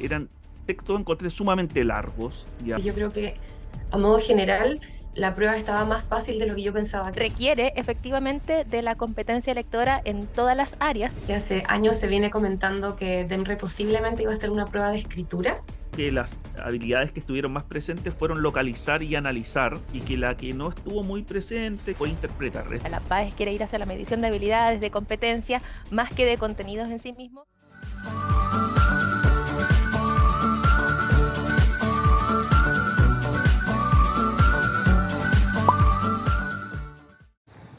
eran textos encontré sumamente largos. ¿Ya? Yo creo que, a modo general, la prueba estaba más fácil de lo que yo pensaba. Requiere efectivamente de la competencia lectora en todas las áreas. Que hace años se viene comentando que DEMRE posiblemente iba a ser una prueba de escritura. Que las habilidades que estuvieron más presentes fueron localizar y analizar, y que la que no estuvo muy presente fue interpretar. La PAES quiere ir hacia la medición de habilidades, de competencia, más que de contenidos en sí mismos.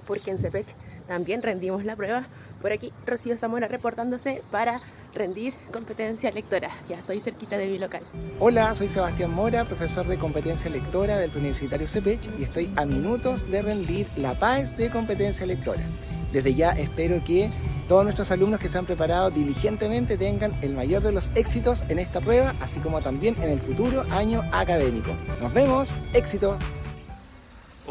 Porque en CEPECH también rendimos la prueba. Por aquí Rocío Zamora reportándose para rendir competencia lectora. Ya estoy cerquita de mi local. Hola, soy Sebastián Mora, profesor de competencia lectora del Preuniversitario CEPECH, y estoy a minutos de rendir la PAES de competencia lectora. Desde ya espero que todos nuestros alumnos que se han preparado diligentemente tengan el mayor de los éxitos en esta prueba, así como también en el futuro año académico. ¡Nos vemos! ¡Éxito!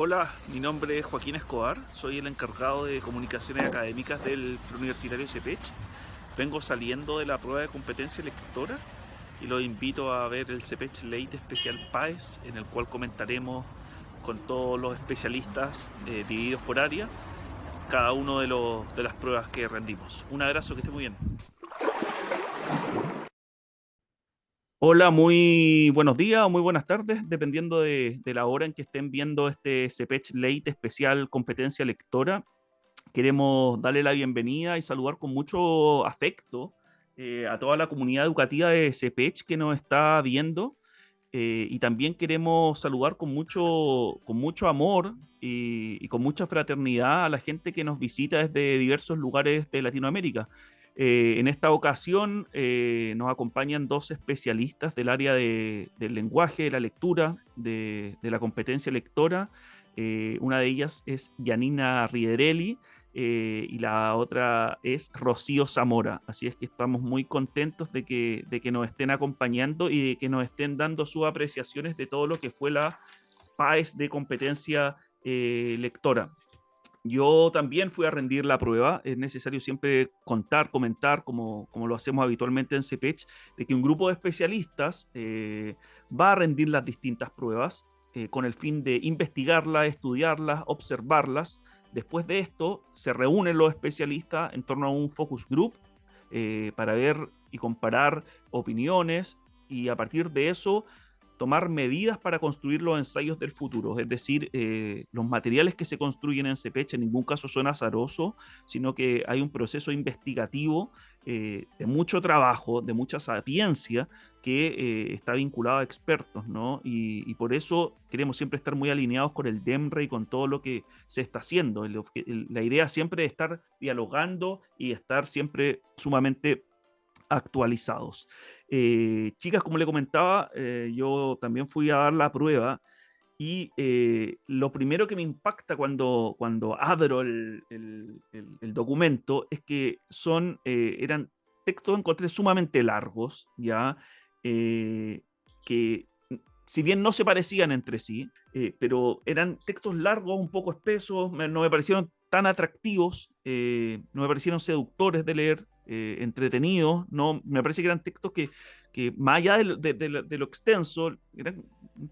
Hola, mi nombre es Joaquín Escobar, soy el encargado de comunicaciones académicas del Preuniversitario CEPECH. Vengo saliendo de la prueba de competencia lectora y los invito a ver el CEPECH Late Especial PAES, en el cual comentaremos con todos los especialistas divididos por área cada uno de las pruebas que rendimos. Un abrazo, que esté muy bien. Hola, muy buenos días o muy buenas tardes, dependiendo de la hora en que estén viendo este CEPECH Late Especial Competencia Lectora. Queremos darle la bienvenida y saludar con mucho afecto a toda la comunidad educativa de CEPECH que nos está viendo, y también queremos saludar con mucho amor y con mucha fraternidad a la gente que nos visita desde diversos lugares de Latinoamérica. En esta ocasión nos acompañan dos especialistas del área del lenguaje, de la lectura, de la competencia lectora. Una de ellas es Yanina Riederelli y la otra es Rocío Zamora. Así es que estamos muy contentos de que nos estén acompañando y de que nos estén dando sus apreciaciones de todo lo que fue la PAES de competencia lectora. Yo también fui a rendir la prueba. Es necesario siempre comentar, como lo hacemos habitualmente en CEPECH, de que un grupo de especialistas va a rendir las distintas pruebas con el fin de investigarlas, estudiarlas, observarlas. Después de esto, se reúnen los especialistas en torno a un focus group para ver y comparar opiniones, y a partir de eso tomar medidas para construir los ensayos del futuro. Es decir, los materiales que se construyen en CEPECH en ningún caso son azarosos, sino que hay un proceso investigativo de mucho trabajo, de mucha sapiencia, que está vinculado a expertos, ¿no? Y por eso queremos siempre estar muy alineados con el DEMRE y con todo lo que se está haciendo. La idea siempre es estar dialogando y estar siempre sumamente actualizados. Chicas, como le comentaba, yo también fui a dar la prueba, y lo primero que me impacta cuando abro el documento es que eran textos encontré sumamente largos, ¿ya? Que si bien no se parecían entre sí, pero eran textos largos, un poco espesos, no me parecieron tan atractivos, no me parecieron seductores de leer, entretenidos. No, me parece que eran textos que más allá de lo extenso, eran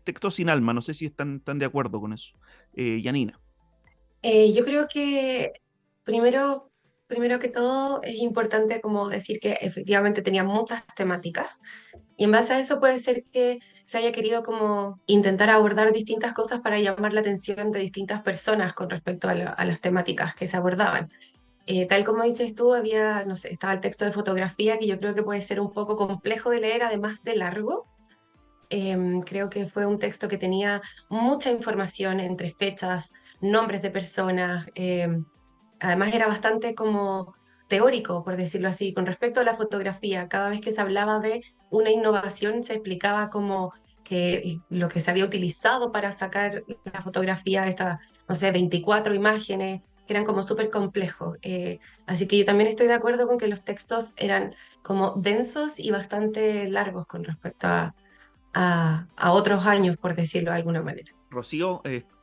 textos sin alma. No sé si están de acuerdo con eso. Yanina. Yo creo que primero que todo es importante como decir que efectivamente tenía muchas temáticas, y en base a eso puede ser que se haya querido como intentar abordar distintas cosas para llamar la atención de distintas personas con respecto a las temáticas que se abordaban. Tal como dices tú, había, no sé, estaba el texto de fotografía, que yo creo que puede ser un poco complejo de leer, además de largo. Creo que fue un texto que tenía mucha información entre fechas, nombres de personas. Además era bastante como teórico, por decirlo así, con respecto a la fotografía. Cada vez que se hablaba de una innovación, se explicaba como que lo que se había utilizado para sacar la fotografía, estas, no sé, 24 imágenes, que eran como súper complejos. Así que yo también estoy de acuerdo con que los textos eran como densos y bastante largos con respecto a otros años, por decirlo de alguna manera. Rocío,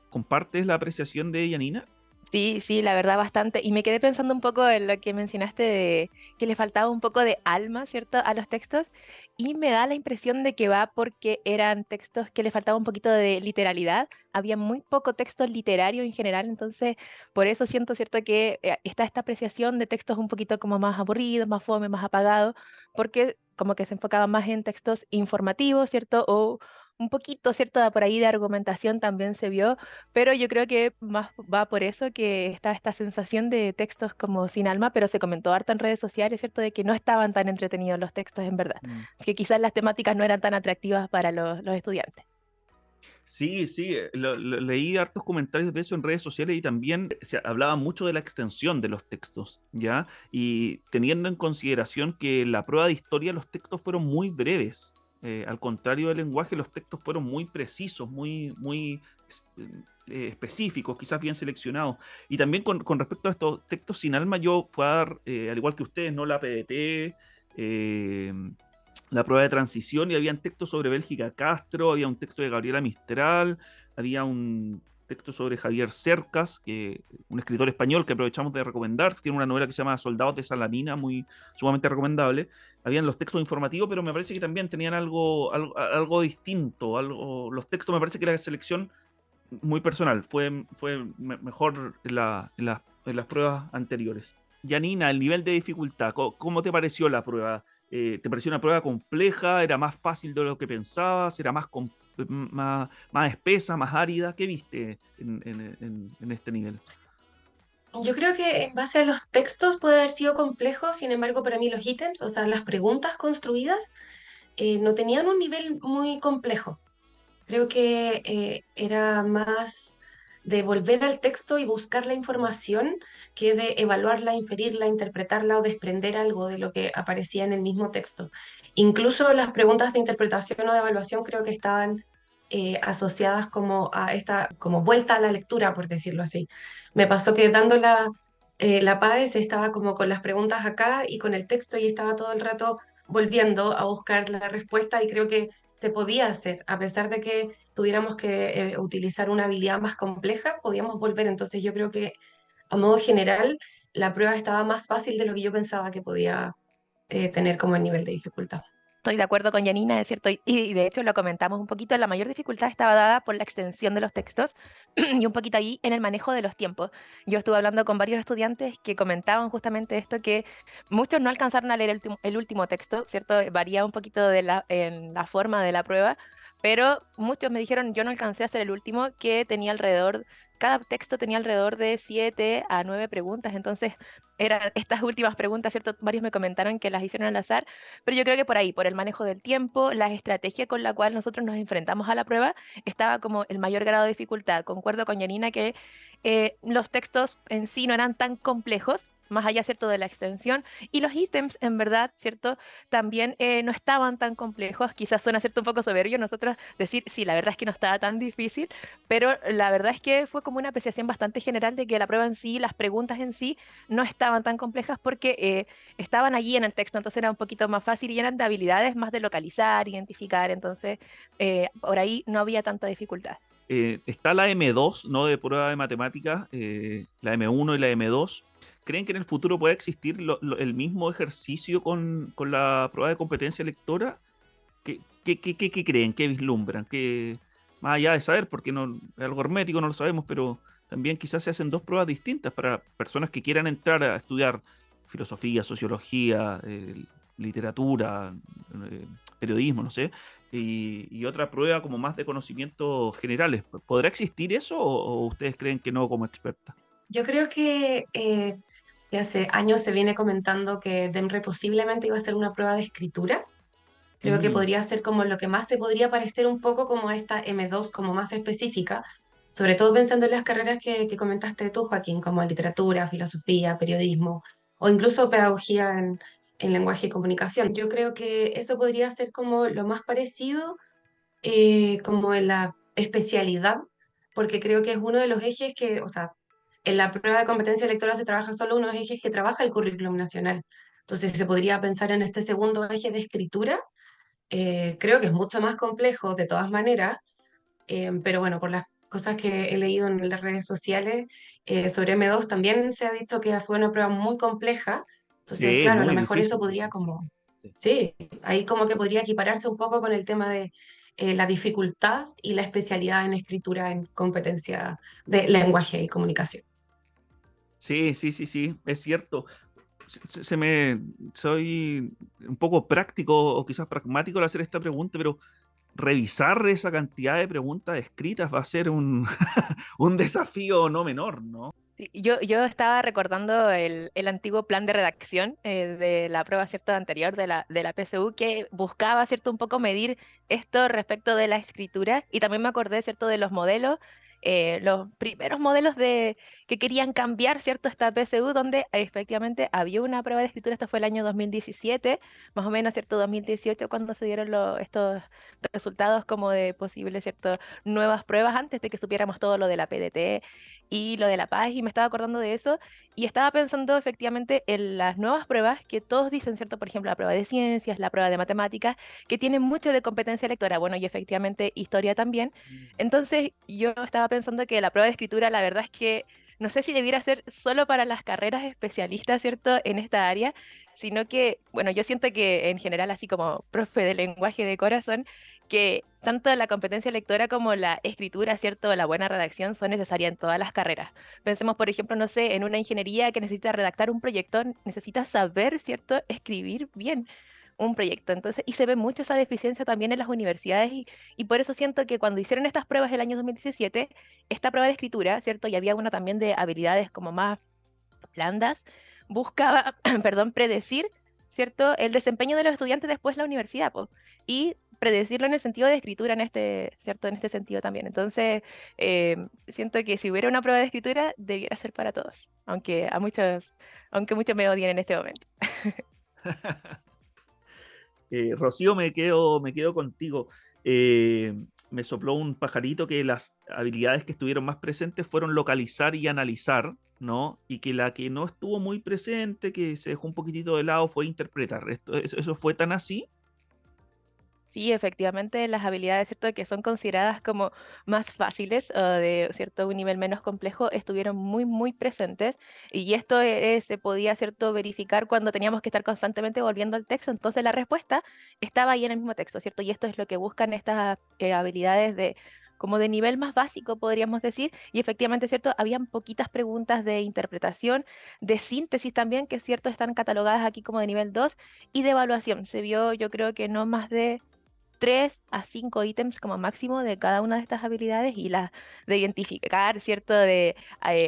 ¿compartes la apreciación de Yanina? Sí, sí, la verdad bastante. Y me quedé pensando un poco en lo que mencionaste de que le faltaba un poco de alma, ¿cierto?, a los textos. y me da la impresión de que va porque eran textos que le faltaba un poquito de literalidad, había muy poco texto literario en general, entonces por eso siento, ¿cierto?, que está esta apreciación de textos un poquito como más aburridos, más fome, más apagados, porque como que se enfocaba más en textos informativos, ¿cierto? O un poquito, ¿cierto?, por ahí de argumentación también se vio, pero yo creo que más va por eso que está esta sensación de textos como sin alma, pero se comentó harto en redes sociales, ¿cierto?, de que no estaban tan entretenidos los textos en verdad, Mm. que quizás las temáticas no eran tan atractivas para los estudiantes. Sí, sí, leí hartos comentarios de eso en redes sociales y también se hablaba mucho de la extensión de los textos, ¿ya? Y teniendo en consideración que la prueba de historia los textos fueron muy breves. Al contrario del lenguaje, los textos fueron muy precisos, muy específicos, quizás bien seleccionados. Y también con respecto a estos textos sin alma, yo fui a dar, al igual que ustedes, ¿no? La PDT, la prueba de transición, y había textos sobre Bélgica Castro, había un texto de Gabriela Mistral, había un texto sobre Javier Cercas, un escritor español que aprovechamos de recomendar, tiene una novela que se llama Soldados de Salamina, muy sumamente recomendable. Habían los textos informativos, pero me parece que también tenían algo distinto, los textos me parece que era selección muy personal, fue mejor en las pruebas anteriores. Janina, el nivel de dificultad, ¿cómo te pareció la prueba? ¿Te pareció una prueba compleja? ¿Era más fácil de lo que pensabas? ¿Era más espesa, más árida? ¿Qué viste en este nivel? Yo creo que en base a los textos puede haber sido complejo, sin embargo, para mí los ítems, o sea, las preguntas construidas, no tenían un nivel muy complejo. Creo que era más de volver al texto y buscar la información que de evaluarla, inferirla, interpretarla o desprender algo de lo que aparecía en el mismo texto. Incluso las preguntas de interpretación o de evaluación creo que estaban asociadas como a esta, como vuelta a la lectura, por decirlo así. Me pasó que dando la PAES estaba como con las preguntas acá y con el texto y estaba todo el rato volviendo a buscar la respuesta y creo que se podía hacer, a pesar de que tuviéramos que utilizar una habilidad más compleja, podíamos volver. Entonces yo creo que a modo general la prueba estaba más fácil de lo que yo pensaba que podía tener como el nivel de dificultad. Estoy de acuerdo con Janina, es cierto, y de hecho lo comentamos un poquito, la mayor dificultad estaba dada por la extensión de los textos y un poquito ahí en el manejo de los tiempos. Yo estuve hablando con varios estudiantes que comentaban justamente esto, que muchos no alcanzaron a leer el último texto, ¿cierto? Varía un poquito en la forma de la prueba, pero muchos me dijeron, yo no alcancé a hacer el último, que tenía alrededor, cada texto tenía alrededor de 7 a 9 preguntas, entonces eran estas últimas preguntas, ¿cierto? Varios me comentaron que las hicieron al azar, pero yo creo que por ahí, por el manejo del tiempo, la estrategia con la cual nosotros nos enfrentamos a la prueba, estaba como el mayor grado de dificultad. Concuerdo con Janina que los textos en sí no eran tan complejos, más allá, ¿cierto?, de la extensión, y los ítems, en verdad, ¿cierto?, también no estaban tan complejos. Quizás suena, ¿cierto?, un poco soberbio nosotros decir, sí, la verdad es que no estaba tan difícil, pero la verdad es que fue como una apreciación bastante general de que la prueba en sí, las preguntas en sí, no estaban tan complejas porque estaban allí en el texto, entonces era un poquito más fácil y eran de habilidades más de localizar, identificar, entonces por ahí no había tanta dificultad. Está la M2, ¿no? De prueba de matemáticas, la M1 y la M2. ¿Creen que en el futuro pueda existir el mismo ejercicio con la prueba de competencia lectora? ¿Qué creen? ¿Qué vislumbran? Más allá de saber, porque no, es algo hermético, no lo sabemos, pero también quizás se hacen dos pruebas distintas para personas que quieran entrar a estudiar filosofía, sociología, literatura, periodismo, no sé, y otra prueba como más de conocimientos generales. ¿Podrá existir eso o ustedes creen que no como experta? Yo creo que hace años se viene comentando que DEMRE posiblemente iba a ser una prueba de escritura. Creo que Mm, podría ser como lo que más se podría parecer un poco como esta M2, como más específica, sobre todo pensando en las carreras que comentaste tú, Joaquín, como literatura, filosofía, periodismo o incluso pedagogía en lenguaje y comunicación. Yo creo que eso podría ser como lo más parecido como en la especialidad, porque creo que es uno de los ejes que, o sea, en la prueba de competencia lectora se trabaja solo uno de los ejes que trabaja el currículum nacional. Entonces se podría pensar en este segundo eje de escritura. Creo que es mucho más complejo de todas maneras, pero bueno, por las cosas que he leído en las redes sociales sobre M2 también se ha dicho que fue una prueba muy compleja. Entonces, sí, claro, a lo muy mejor eso difícil, podría difícil. como Sí, ahí como que podría equipararse un poco con el tema de la dificultad y la especialidad en escritura en competencia de lenguaje y comunicación. Sí, sí, sí, sí, es cierto. Soy un poco práctico o quizás pragmático al hacer esta pregunta, pero revisar esa cantidad de preguntas escritas va a ser un, un desafío no menor, ¿no? Sí, yo estaba recordando el antiguo plan de redacción de la prueba, ¿cierto?, anterior de la PSU, que buscaba, ¿cierto?, un poco medir esto respecto de la escritura, y también me acordé, ¿cierto?, de los modelos, los primeros modelos que querían cambiar, ¿cierto?, esta PSU, donde efectivamente había una prueba de escritura. Esto fue el año 2017, más o menos, ¿cierto?, 2018, cuando se dieron estos resultados como de posibles, ¿cierto?, nuevas pruebas, antes de que supiéramos todo lo de la PDT y lo de La Paz, y me estaba acordando de eso, y estaba pensando efectivamente en las nuevas pruebas que todos dicen, ¿cierto? Por ejemplo, la prueba de ciencias, la prueba de matemáticas, que tienen mucho de competencia lectora, bueno, y efectivamente historia también. Entonces, yo estaba pensando que la prueba de escritura, la verdad es que no sé si debiera ser solo para las carreras especialistas, ¿cierto?, en esta área, sino que, bueno, yo siento que en general, así como profe de lenguaje de corazón, que tanto la competencia lectora como la escritura, ¿cierto?, la buena redacción son necesarias en todas las carreras. Pensemos, por ejemplo, no sé, en una ingeniería que necesita redactar un proyecto, necesita saber, ¿cierto?, escribir bien un proyecto. Entonces, y se ve mucho esa deficiencia también en las universidades, y por eso siento que cuando hicieron estas pruebas el año 2017, esta prueba de escritura, ¿cierto?, y había una también de habilidades como más blandas, buscaba, perdón, predecir, ¿cierto?, el desempeño de los estudiantes después de la universidad, po, y predecirlo en el sentido de escritura, en este, ¿cierto?, en este sentido también. Entonces, siento que si hubiera una prueba de escritura, debiera ser para todos, aunque muchos me odien en este momento. Rocío, me quedo contigo. Me sopló un pajarito que las habilidades que estuvieron más presentes fueron localizar y analizar, ¿no? Y que la que no estuvo muy presente, que se dejó un poquitito de lado, fue interpretar. ¿Eso fue tan así? Sí, efectivamente, las habilidades, ¿cierto?, que son consideradas como más fáciles o de cierto un nivel menos complejo, estuvieron muy, muy presentes, y esto se podía, ¿cierto?, verificar cuando teníamos que estar constantemente volviendo al texto. Entonces la respuesta estaba ahí en el mismo texto, ¿cierto? Y esto es lo que buscan estas habilidades de como de nivel más básico, podríamos decir, y efectivamente, ¿cierto?, habían poquitas preguntas de interpretación, de síntesis también, que, ¿cierto?, están catalogadas aquí como de nivel 2, y de evaluación. Se vio, yo creo que no más de 3 a 5 ítems como máximo de cada una de estas habilidades, y las de identificar, ¿cierto? De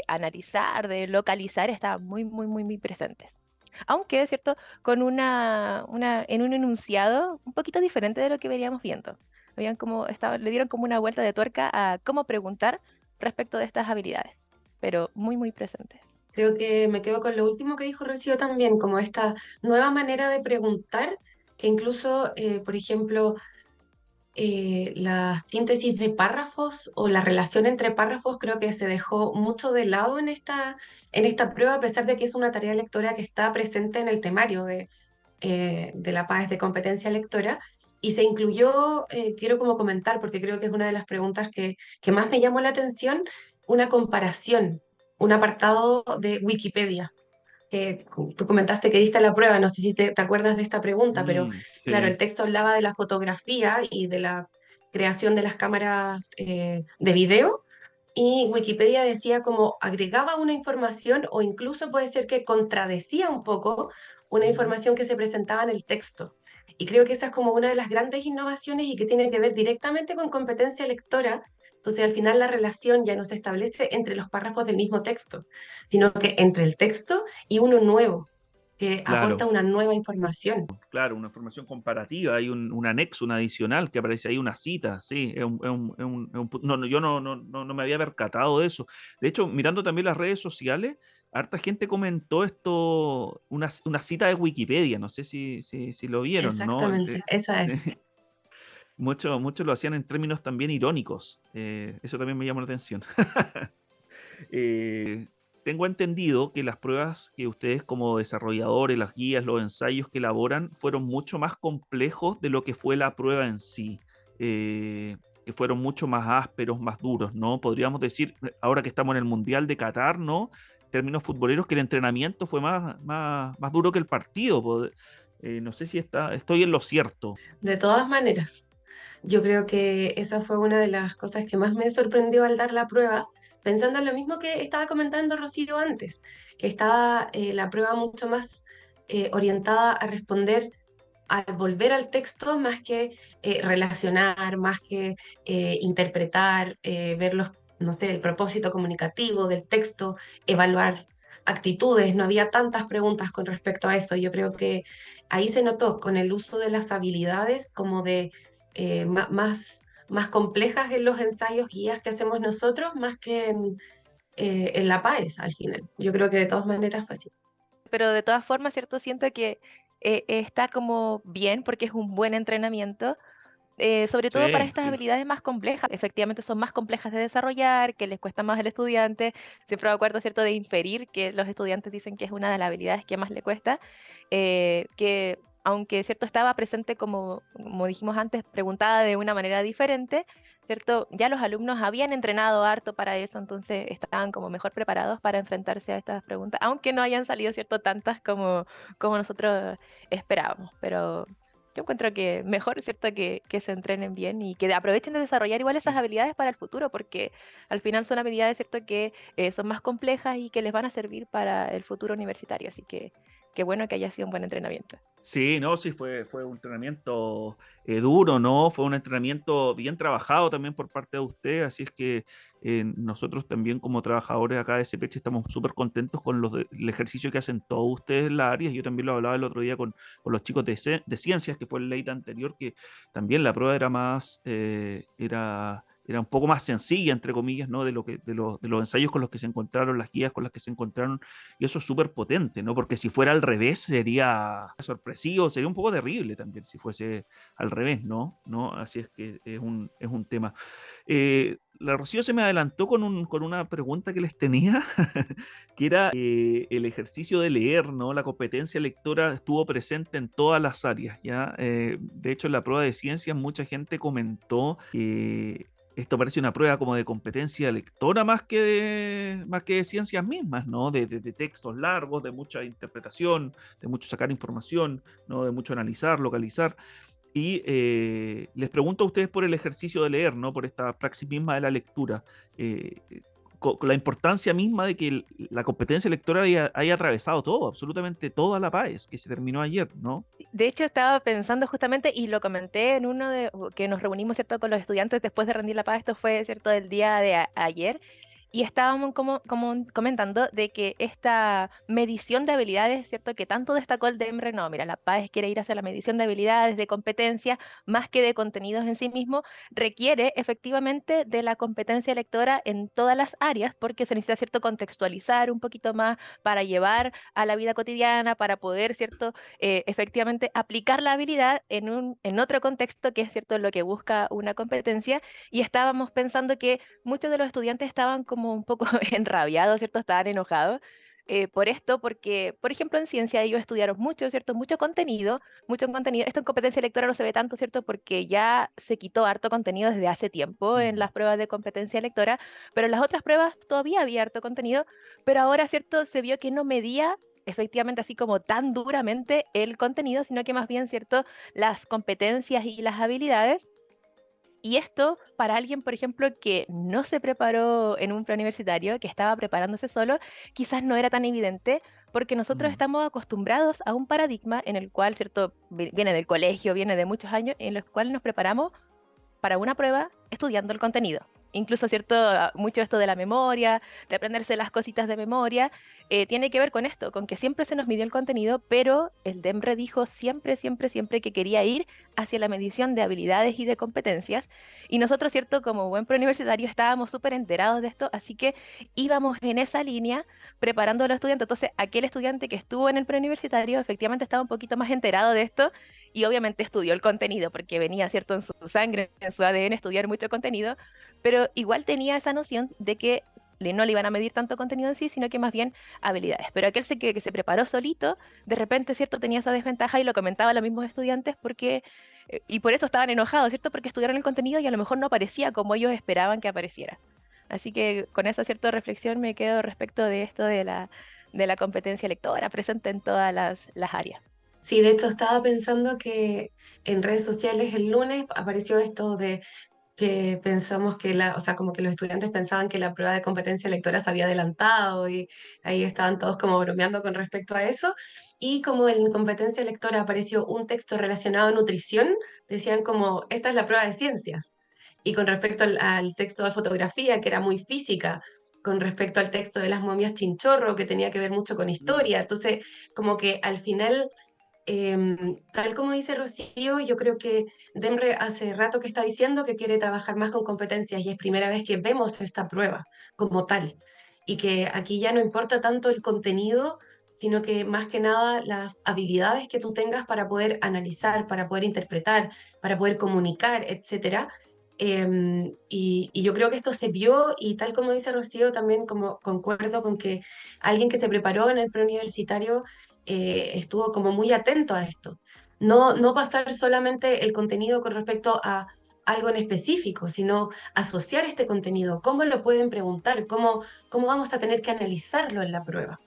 analizar, de localizar, estaban muy, muy, muy, muy presentes. Aunque, ¿cierto?, con en un enunciado un poquito diferente de lo que veníamos viendo. Le dieron como una vuelta de tuerca a cómo preguntar respecto de estas habilidades, pero muy, muy presentes. Creo que me quedo con lo último que dijo Rocío también, como esta nueva manera de preguntar, que incluso, por ejemplo, la síntesis de párrafos o la relación entre párrafos creo que se dejó mucho de lado en esta prueba, a pesar de que es una tarea lectora que está presente en el temario de la PAES de competencia lectora. Y se incluyó, quiero como comentar, porque creo que es una de las preguntas que más me llamó la atención, una comparación, un apartado de Wikipedia. Tú comentaste que diste la prueba, no sé si te acuerdas de esta pregunta, pero claro, Sí. el texto hablaba de la fotografía y de la creación de las cámaras de video, y Wikipedia decía como agregaba una información o incluso puede ser que contradecía un poco una información que se presentaba en el texto. Y creo que esa es como una de las grandes innovaciones y que tiene que ver directamente con competencia lectora. Entonces, al final la relación ya no se establece entre los párrafos del mismo texto, sino que entre el texto y uno nuevo, que aporta Claro, una nueva información. claro, una información comparativa, hay un anexo, un adicional que aparece ahí, una cita, sí, yo no me había percatado de eso. De hecho, mirando también las redes sociales, harta gente comentó esto, una cita de Wikipedia, no sé si lo vieron, ¿no? Exactamente, esa es. Muchos lo hacían en términos también irónicos, eso también me llamó la atención. Eh, Tengo entendido que las pruebas que ustedes como desarrolladores, las guías, los ensayos que elaboran fueron mucho más complejos de lo que fue la prueba en sí, que fueron mucho más ásperos, más duros, ¿no? Podríamos decir, ahora que estamos en el Mundial de Qatar, ¿no? En términos futboleros, que el entrenamiento fue más duro que el partido. No sé si estoy en lo cierto. De todas maneras, yo creo que esa fue una de las cosas que más me sorprendió al dar la prueba, pensando en lo mismo que estaba comentando Rocío antes, que estaba la prueba mucho más orientada a responder al volver al texto más que relacionar, más que interpretar, ver los, no sé, el propósito comunicativo del texto, evaluar actitudes. No había tantas preguntas con respecto a eso. Yo creo que ahí se notó con el uso de las habilidades como de más complejas en los ensayos guías que hacemos nosotros, más que en la PAES al final. Yo creo que de todas maneras fue así. Pero de todas formas, ¿cierto? Siento que está como bien porque es un buen entrenamiento, sobre todo para Sí, estas sí. habilidades más complejas. Efectivamente son más complejas de desarrollar, que les cuesta más al estudiante. Siempre me acuerdo, ¿cierto?, de inferir, que los estudiantes dicen que es una de las habilidades que más le cuesta, que aunque, ¿cierto?, estaba presente como dijimos antes, preguntada de una manera diferente, ¿cierto? Ya los alumnos habían entrenado harto para eso, entonces estaban como mejor preparados para enfrentarse a estas preguntas, aunque no hayan salido, ¿cierto?, tantas como nosotros esperábamos, pero yo encuentro que mejor, ¿cierto?, que se entrenen bien y que aprovechen de desarrollar igual esas habilidades para el futuro, porque al final son habilidades, ¿cierto?, que son más complejas y que les van a servir para el futuro universitario. Así que qué bueno que haya sido un buen entrenamiento. Sí, no, sí, fue un entrenamiento duro, ¿no? Fue un entrenamiento bien trabajado también por parte de usted, así es que nosotros también como trabajadores acá de CPH estamos súper contentos con el ejercicio que hacen todos ustedes en las áreas. Yo también lo hablaba el otro día con los chicos de ciencias, que fue el ley anterior, que también la prueba era más, era un poco más sencilla, entre comillas, ¿no? De los ensayos con los que se encontraron, las guías con las que se encontraron, y eso es súper potente, ¿no? Porque si fuera al revés sería sorpresivo, sería un poco terrible también si fuese al revés, ¿no? ¿No? Así es que es un tema. La Rocío se me adelantó con una pregunta que les tenía, que era el ejercicio de leer, ¿no? La competencia lectora estuvo presente en todas las áreas, ¿ya? De hecho, en la prueba de ciencias mucha gente comentó que esto parece una prueba como de competencia lectora más que de ciencias mismas, ¿no? De textos largos, de mucha interpretación, de mucho sacar información, ¿no? De mucho analizar, localizar. Y les pregunto a ustedes por el ejercicio de leer, ¿no? Por esta praxis misma de la lectura. eh, con la importancia misma de que la competencia lectora haya atravesado todo, absolutamente toda la PAES, que se terminó ayer, ¿no? De hecho, estaba pensando justamente, y lo comenté en uno de que nos reunimos, ¿cierto?, con los estudiantes después de rendir la paz. Esto fue, ¿cierto?, el día de ayer. Y estábamos como comentando de que esta medición de habilidades, ¿cierto?, que tanto destacó el DEMRE, no, mira, la PAES quiere ir hacia la medición de habilidades, de competencia, más que de contenidos en sí mismo, requiere efectivamente de la competencia lectora en todas las áreas, porque se necesita, ¿cierto?, contextualizar un poquito más para llevar a la vida cotidiana, para poder, ¿cierto?, efectivamente aplicar la habilidad en otro contexto, que es, ¿cierto?, lo que busca una competencia. Y estábamos pensando que muchos de los estudiantes estaban como un poco enrabiados, ¿cierto? Estaban enojados por esto, porque, por ejemplo, en ciencia ellos estudiaron mucho, ¿cierto? Mucho contenido, mucho contenido. Esto en competencia lectora no se ve tanto, ¿cierto? Porque ya se quitó harto contenido desde hace tiempo en las pruebas de competencia lectora, pero en las otras pruebas todavía había harto contenido, pero ahora, ¿cierto? Se vio que no medía efectivamente así como tan duramente el contenido, sino que más bien, ¿cierto?, las competencias y las habilidades. Y esto, para alguien, por ejemplo, que no se preparó en un preuniversitario, que estaba preparándose solo, quizás no era tan evidente, porque nosotros Mm. estamos acostumbrados a un paradigma en el cual, ¿cierto?, viene del colegio, viene de muchos años, en los cuales nos preparamos para una prueba estudiando el contenido. Incluso, ¿cierto? Mucho esto de la memoria, de aprenderse las cositas de memoria, tiene que ver con esto, con que siempre se nos midió el contenido, pero el DEMRE dijo siempre, siempre, siempre que quería ir hacia la medición de habilidades y de competencias. Y nosotros, ¿cierto? Como buen preuniversitario estábamos súper enterados de esto, así que íbamos en esa línea preparando a los estudiantes. Entonces, aquel estudiante que estuvo en el preuniversitario efectivamente estaba un poquito más enterado de esto y obviamente estudió el contenido porque venía, ¿cierto?, en su sangre, en su ADN estudiar mucho contenido, pero igual tenía esa noción de que no le iban a medir tanto contenido en sí, sino que más bien habilidades. Pero aquel que se preparó solito, de repente, ¿cierto?, tenía esa desventaja y lo comentaba a los mismos estudiantes porque, y por eso estaban enojados, ¿cierto?, porque estudiaron el contenido y a lo mejor no aparecía como ellos esperaban que apareciera. Así que con esa cierta reflexión me quedo respecto de esto de la competencia lectora presente en todas las áreas. Sí, de hecho estaba pensando que en redes sociales el lunes apareció esto de que pensamos que o sea, como que los estudiantes pensaban que la prueba de competencia lectora se había adelantado y ahí estaban todos como bromeando con respecto a eso. Y como en competencia lectora apareció un texto relacionado a nutrición, decían como, esta es la prueba de ciencias. Y con respecto al texto de fotografía, que era muy física, con respecto al texto de las momias chinchorro, que tenía que ver mucho con Mm. historia. Entonces, como que al final tal como dice Rocío, yo creo que Demre hace rato que está diciendo que quiere trabajar más con competencias y es primera vez que vemos esta prueba como tal. Y que aquí ya no importa tanto el contenido, sino que más que nada las habilidades que tú tengas para poder analizar, para poder interpretar, para poder comunicar, etcétera. Y yo creo que esto se vio y tal como dice Rocío, también como concuerdo con que alguien que se preparó en el preuniversitario estuvo como muy atento a esto. No pasar solamente el contenido con respecto a algo en específico, sino asociar este contenido, cómo lo pueden preguntar, cómo vamos a tener que analizarlo en la prueba.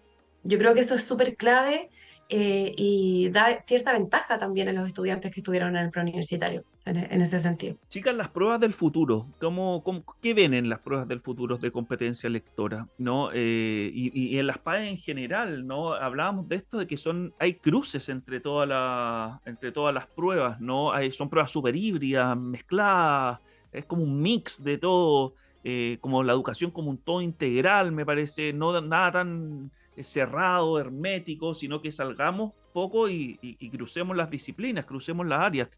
Yo creo que eso es súper clave y da cierta ventaja también a los estudiantes que estuvieron en el preuniversitario, en ese sentido. Chicas, las pruebas del futuro, ¿qué ven en las pruebas del futuro de competencia lectora? ¿No? Y en las PAE en general, ¿no? Hablábamos de esto, de que hay cruces entre todas las pruebas, ¿no? Son pruebas súper híbridas, mezcladas, es como un mix de todo, como la educación como un todo integral, me parece, no nada tan cerrado, hermético, sino que salgamos poco y crucemos las disciplinas, crucemos las áreas.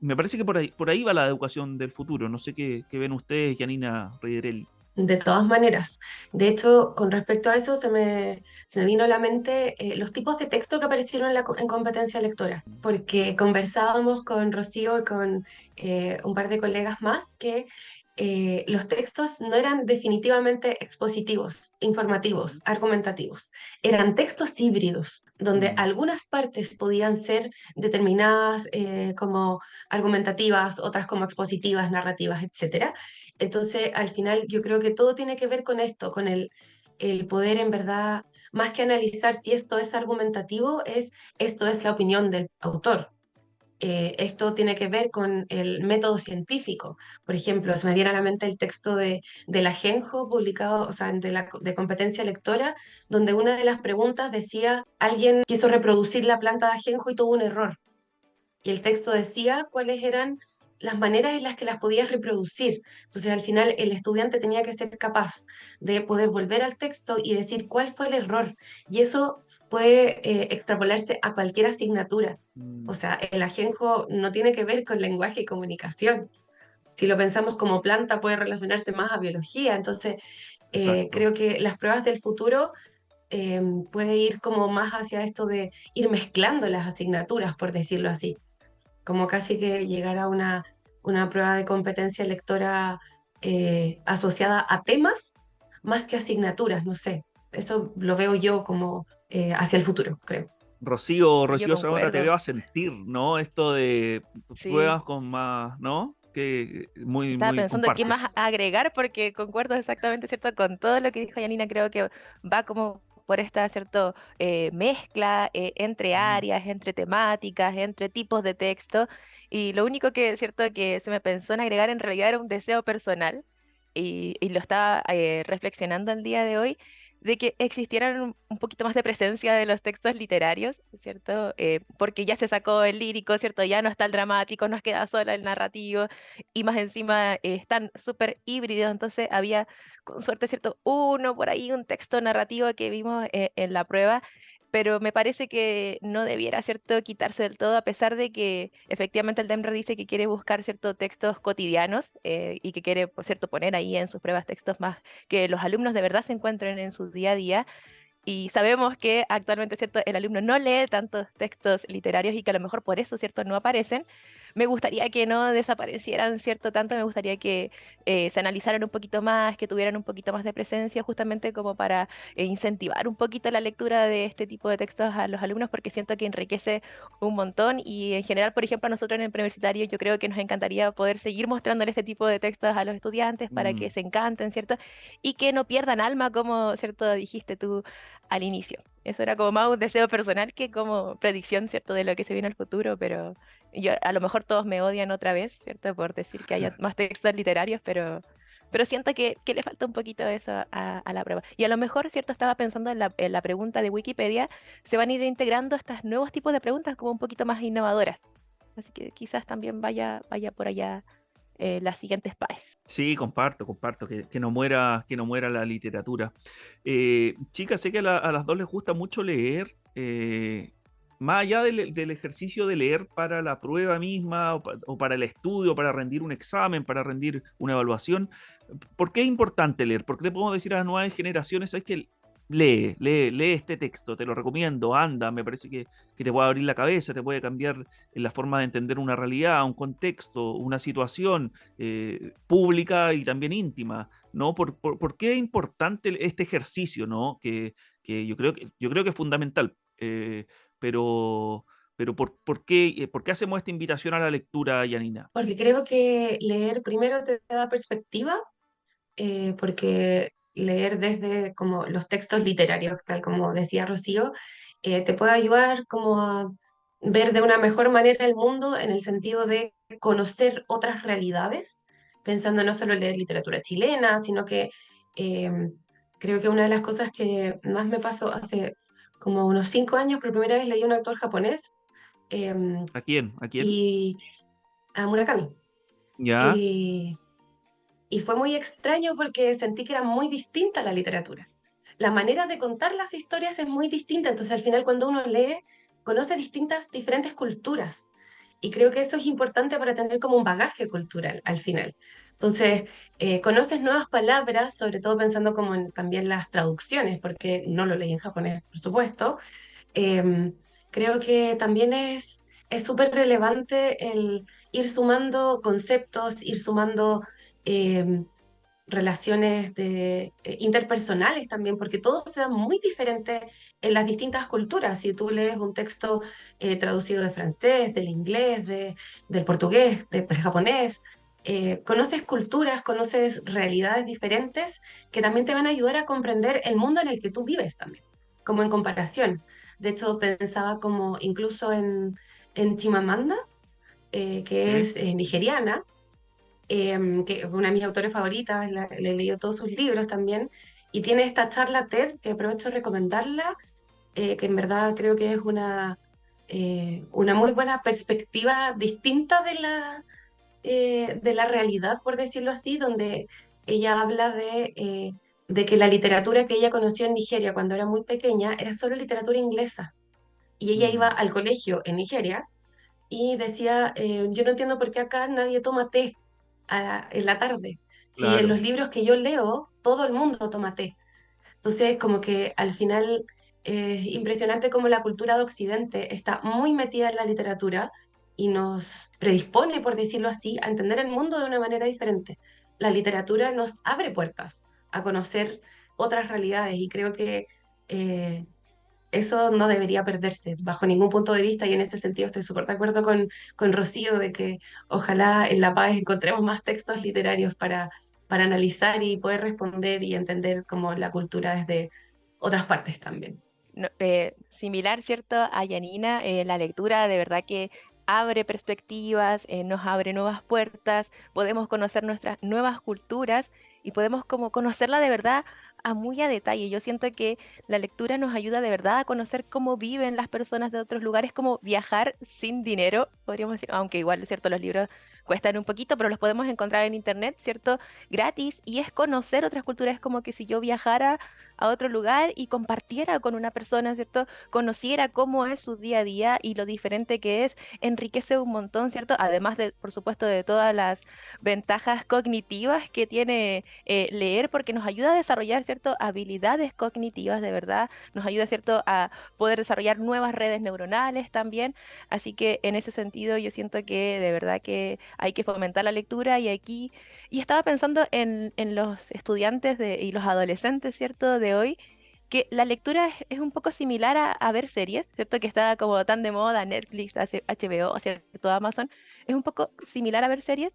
Me parece que por ahí va la educación del futuro. No sé qué ven ustedes, Janina Rederelli. De todas maneras, de hecho, con respecto a eso, se me vino a la mente los tipos de texto que aparecieron en competencia lectora, porque conversábamos con Rocío y con un par de colegas más que los textos no eran definitivamente expositivos, informativos, argumentativos, eran textos híbridos, donde Mm. algunas partes podían ser determinadas como argumentativas, otras como expositivas, narrativas, etcétera. Entonces, al final, yo creo que todo tiene que ver con esto, con el poder en verdad, más que analizar si esto es argumentativo, esto es la opinión del autor. Esto tiene que ver con el método científico. Por ejemplo, se me viene a la mente el texto de la Genjo publicado, o sea, de competencia lectora, donde una de las preguntas decía, alguien quiso reproducir la planta de ajenjo y tuvo un error y el texto decía cuáles eran las maneras en las que las podías reproducir. Entonces, al final, el estudiante tenía que ser capaz de poder volver al texto y decir cuál fue el error. Y eso puede extrapolarse a cualquier asignatura. O Mm. sea, el ajenjo no tiene que ver con lenguaje y comunicación. Si lo pensamos como planta, puede relacionarse más a biología. Entonces, Exacto. creo que las pruebas del futuro puede ir como más hacia esto de ir mezclando las asignaturas, por decirlo así como casi que llegar a una prueba de competencia lectora asociada a temas más que asignaturas, no sé. Eso lo veo yo como hacia el futuro, creo. Yo Rocío Zamora, te concuerdo, veo a sentir, ¿no? Esto de sí. pruebas con más, ¿no? Que muy, Estaba muy pensando qué más compartes. agregar porque concuerdo exactamente, ¿cierto? Con todo lo que dijo Yanina, creo que va como por esta, ¿cierto? Mezcla entre Mm. áreas, entre temáticas, entre tipos de texto. Y lo único que, ¿cierto? Que se me pensó en agregar en realidad era un deseo personal y lo estaba reflexionando el día de hoy, de que existieran un poquito más de presencia de los textos literarios, ¿cierto? Porque ya se sacó el lírico, ¿cierto? Ya no está el dramático, nos queda solo el narrativo y más encima están súper híbridos, entonces había con suerte, ¿cierto? Uno por ahí, un texto narrativo que vimos en la prueba, pero me parece que no debiera, ¿cierto?, quitarse del todo, a pesar de que efectivamente el DEMRE dice que quiere buscar, ¿cierto?, textos cotidianos y que quiere, por cierto, poner ahí en sus pruebas textos más que los alumnos de verdad se encuentren en su día a día. Y sabemos que actualmente, ¿cierto?, el alumno no lee tantos textos literarios y que a lo mejor por eso, ¿cierto?, no aparecen. me gustaría que no desaparecieran, ¿cierto? Tanto me gustaría que se analizaran un poquito más, que tuvieran un poquito más de presencia, justamente como para incentivar un poquito la lectura de este tipo de textos a los alumnos, porque siento que enriquece un montón y en general, por ejemplo, a nosotros en el preuniversitario yo creo que nos encantaría poder seguir mostrándole este tipo de textos a los estudiantes para que Mm. se encanten, ¿cierto? Y que no pierdan alma, como, ¿cierto? Dijiste tú al inicio. Eso era como más un deseo personal que como predicción, ¿cierto? De lo que se viene al futuro, pero yo, a lo mejor todos me odian otra vez, ¿cierto? Por decir que haya más textos literarios, pero siento que le falta un poquito de eso a la prueba. Y a lo mejor, ¿cierto? Estaba pensando en la pregunta de Wikipedia, se van a ir integrando estos nuevos tipos de preguntas como un poquito más innovadoras. Así que quizás también vaya por allá las siguientes PAES. Sí, comparto, que no muera la literatura. Chicas, sé que a las dos les gusta mucho leer. Más allá del ejercicio de leer para la prueba misma o para el estudio, para rendir un examen, para rendir una evaluación, ¿por qué es importante leer? ¿Por qué le podemos decir a las nuevas generaciones, sabes que lee este texto, te lo recomiendo, anda, me parece que te puede abrir la cabeza, te puede cambiar la forma de entender una realidad, un contexto, una situación pública y también íntima, ¿no? ¿Por qué es importante este ejercicio, ¿no? Que yo creo que es fundamental, pero, pero ¿por qué hacemos esta invitación a la lectura, Yanina? Porque creo que leer primero te da perspectiva, porque leer desde como los textos literarios, tal como decía Rocío, te puede ayudar como a ver de una mejor manera el mundo en el sentido de conocer otras realidades, pensando no solo en leer literatura chilena, sino que eh, creo que una de las cosas que más me pasó hace como unos 5 años, por primera vez leí un autor japonés, eh, ¿A quién? ¿A quién? y a Murakami. ¿Ya? Y y fue muy extraño porque sentí que era muy distinta la literatura. La manera de contar las historias es muy distinta, entonces al final cuando uno lee, conoce diferentes culturas. Y creo que eso es importante para tener como un bagaje cultural al final. Entonces, conoces nuevas palabras, sobre todo pensando como en también las traducciones, porque no lo leí en japonés, por supuesto. Em, Creo que también es súper relevante el ir sumando conceptos, ir sumando em, relaciones interpersonales también, porque todo se da muy diferente en las distintas culturas. Si tú lees un texto traducido de francés, del inglés, del portugués, del japonés, conoces culturas, conoces realidades diferentes que también te van a ayudar a comprender el mundo en el que tú vives también, como en comparación. De hecho, pensaba como incluso en Chimamanda, que ¿Sí? es nigeriana, que es una de mis autores favoritas, le he leído todos sus libros también, y tiene esta charla TED, que aprovecho de recomendarla, que en verdad creo que es una muy buena perspectiva distinta de la realidad, por decirlo así, donde ella habla de que la literatura que ella conoció en Nigeria cuando era muy pequeña era solo literatura inglesa, y ella iba Mm, al colegio en Nigeria y decía, yo no entiendo por qué acá nadie toma té en la tarde. Si en claro. los libros que yo leo, todo el mundo toma té. Entonces, como que al final es impresionante cómo la cultura de Occidente está muy metida en la literatura y nos predispone, por decirlo así, a entender el mundo de una manera diferente. La literatura nos abre puertas a conocer otras realidades y creo que eh, eso no debería perderse bajo ningún punto de vista y en ese sentido estoy súper de acuerdo con Rocío de que ojalá en La Paz encontremos más textos literarios para analizar y poder responder y entender como la cultura desde otras partes también. Similar, ¿cierto? A Yanina, la lectura de verdad que abre perspectivas, nos abre nuevas puertas, podemos conocer nuestras nuevas culturas y podemos como conocerla de verdad a muy a detalle. Yo siento que la lectura nos ayuda de verdad a conocer cómo viven las personas de otros lugares, como viajar sin dinero, podríamos decir, aunque igual, ¿cierto? Los libros cuestan un poquito, pero los podemos encontrar en internet, ¿cierto? Gratis, y es conocer otras culturas, es como que si yo viajara a otro lugar y compartiera con una persona, ¿cierto? Conociera cómo es su día a día y lo diferente que es, enriquece un montón, ¿cierto? Además de, por supuesto, de todas las ventajas cognitivas que tiene leer, porque nos ayuda a desarrollar, ¿cierto? Habilidades cognitivas, de verdad, nos ayuda, ¿cierto? A poder desarrollar nuevas redes neuronales también. Así que en ese sentido yo siento que de verdad que hay que fomentar la lectura y aquí, y estaba pensando en los estudiantes y los adolescentes, ¿cierto? De hoy, que la lectura es un poco similar a ver series, ¿cierto? Que está como tan de moda Netflix, HBO, ¿cierto? Amazon, es un poco similar a ver series,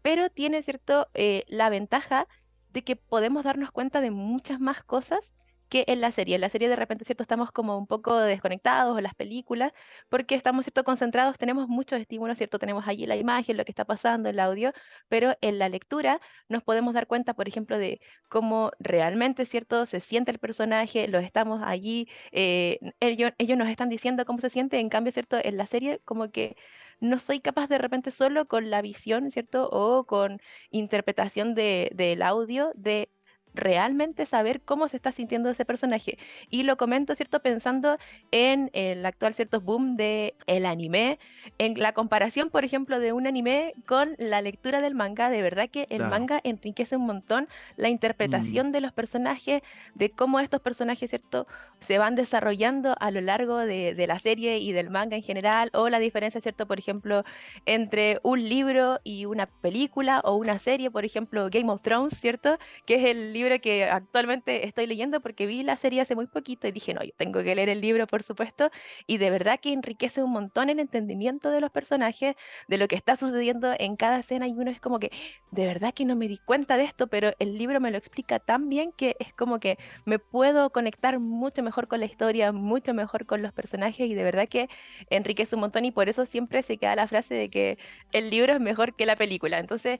pero tiene, ¿cierto? La ventaja de que podemos darnos cuenta de muchas más cosas que en la serie. En la serie de repente, ¿cierto? Estamos como un poco desconectados, o las películas, porque estamos, ¿cierto? Concentrados, tenemos muchos estímulos, ¿cierto? Tenemos allí la imagen, lo que está pasando, el audio, pero en la lectura nos podemos dar cuenta, por ejemplo, de cómo realmente, ¿cierto? Se siente el personaje, lo estamos allí, ellos nos están diciendo cómo se siente, en cambio, ¿cierto? En la serie como que no soy capaz de repente solo con la visión, ¿cierto? O con interpretación del audio de realmente saber cómo se está sintiendo ese personaje. Y lo comento, ¿cierto? Pensando en el actual, ¿cierto? Boom de el anime, en la comparación, por ejemplo, de un anime con la lectura del manga, de verdad que el Claro. manga enriquece un montón la Mm. interpretación de los personajes, de cómo estos personajes, ¿cierto? Se van desarrollando a lo largo de la serie y del manga en general, o la diferencia, ¿cierto? Por ejemplo, entre un libro y una película o una serie, por ejemplo, Game of Thrones, ¿cierto? Que es el libro que actualmente estoy leyendo porque vi la serie hace muy poquito y dije, no, yo tengo que leer el libro, por supuesto, y de verdad que enriquece un montón el entendimiento de los personajes, de lo que está sucediendo en cada escena y uno es como que, de verdad que no me di cuenta de esto, pero el libro me lo explica tan bien que es como que me puedo conectar mucho mejor con la historia, mucho mejor con los personajes y de verdad que enriquece un montón y por eso siempre se queda la frase de que el libro es mejor que la película. Entonces,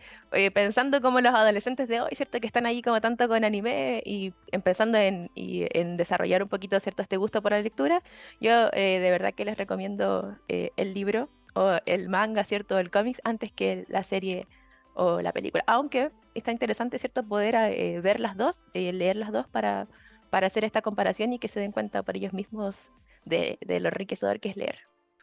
pensando como los adolescentes de hoy, ¿cierto? Que están ahí como tanto con anime y empezando en desarrollar un poquito, ¿cierto? Este gusto por la lectura, yo de verdad que les recomiendo el libro o el manga, ¿cierto? El cómics antes que la serie o la película. Aunque está interesante, ¿cierto? Poder ver las dos, leer las dos para hacer esta comparación y que se den cuenta por ellos mismos de lo enriquecedor que es leer.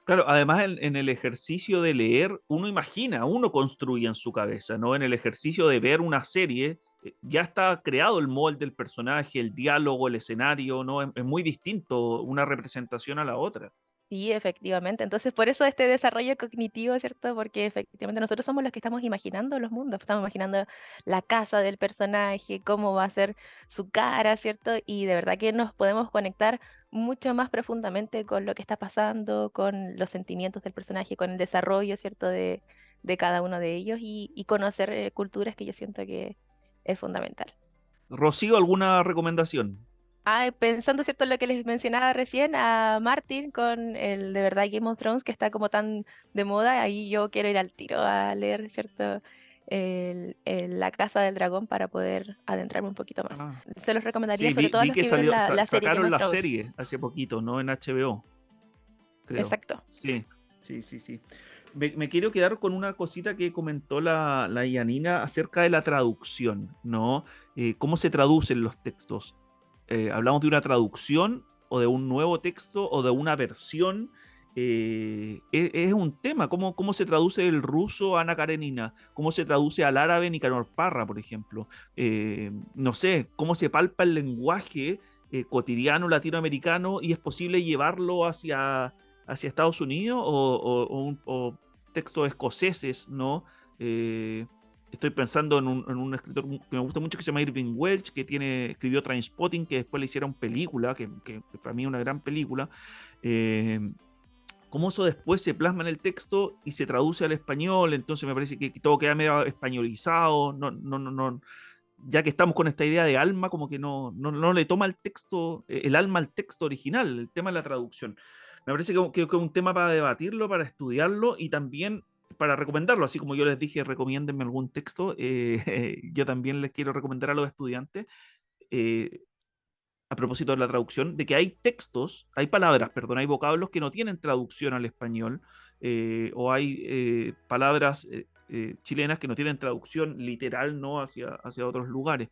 Claro, además en el ejercicio de leer, uno imagina, uno construye en su cabeza, ¿no? En el ejercicio de ver una serie, ya está creado el molde del personaje, el diálogo, el escenario, ¿no? Es muy distinto una representación a la otra. Sí, efectivamente. Entonces, por eso este desarrollo cognitivo, ¿cierto? Porque efectivamente nosotros somos los que estamos imaginando los mundos, estamos imaginando la casa del personaje, cómo va a ser su cara, ¿cierto? Y de verdad que nos podemos conectar mucho más profundamente con lo que está pasando, con los sentimientos del personaje, con el desarrollo, ¿cierto? De cada uno de ellos y conocer culturas que yo siento que es fundamental. Rocío, ¿alguna recomendación? Ah, pensando, ¿cierto? En lo que les mencionaba recién a Martin con el de verdad Game of Thrones, que está como tan de moda, ahí yo quiero ir al tiro a leer, ¿cierto? La Casa del Dragón para poder adentrarme un poquito más. Ah, Se los recomendaría sí, sobre todo a vi los que que vieron salió, la serie Game sacaron of la Thrones. serie hace poquito, ¿no? En HBO, creo. Exacto. Sí, sí, sí, sí. Me quiero quedar con una cosita que comentó la Yanina acerca de la traducción, ¿no? ¿Cómo se traducen los textos? ¿Hablamos de una traducción o de un nuevo texto o de una versión? Es un tema. ¿Cómo se traduce el ruso a Ana Karenina? ¿Cómo se traduce al árabe Nicanor Parra, por ejemplo? No sé, ¿cómo se palpa el lenguaje cotidiano latinoamericano y es posible llevarlo hacia Estados Unidos o textos escoceses, ¿no? Estoy pensando en un escritor que me gusta mucho que se llama Irving Welsh, que escribió Trainspotting, que después le hicieron película, que para mí es una gran película. Eh, Cómo eso después se plasma en el texto y se traduce al español, entonces me parece que todo queda medio españolizado, no, ya que estamos con esta idea de alma, como que no le toma el texto, el alma al texto original, el tema de la traducción. Me parece que es un tema para debatirlo, para estudiarlo y también para recomendarlo, así como yo les dije, recomiéndenme algún texto, yo también les quiero recomendar a los estudiantes, eh, a propósito de la traducción, de que hay textos, hay palabras, perdón, hay vocablos que no tienen traducción al español, o hay palabras chilenas que no tienen traducción literal, ¿no? Hacia otros lugares.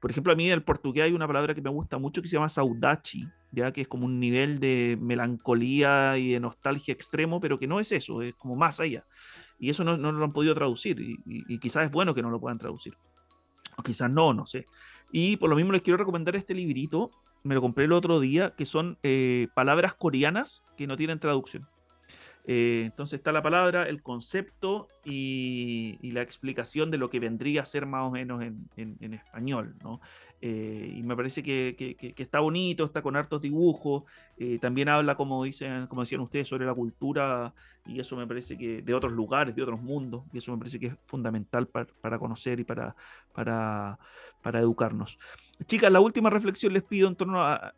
Por ejemplo, a mí en el portugués hay una palabra que me gusta mucho que se llama saudade, ya que es como un nivel de melancolía y de nostalgia extremo, pero que no es eso, es como más allá. Y eso no lo han podido traducir, y quizás es bueno que no lo puedan traducir, o quizás no sé. Y por lo mismo les quiero recomendar este librito, me lo compré el otro día, que son palabras coreanas que no tienen traducción. Entonces está la palabra, el concepto y la explicación de lo que vendría a ser más o menos en español, ¿no? Y me parece que está bonito, está con hartos dibujos, también habla, como decían ustedes, sobre la cultura, y eso me parece que de otros lugares, de otros mundos, y eso me parece que es fundamental para conocer y para, para educarnos. Chicas, la última reflexión les pido en torno a...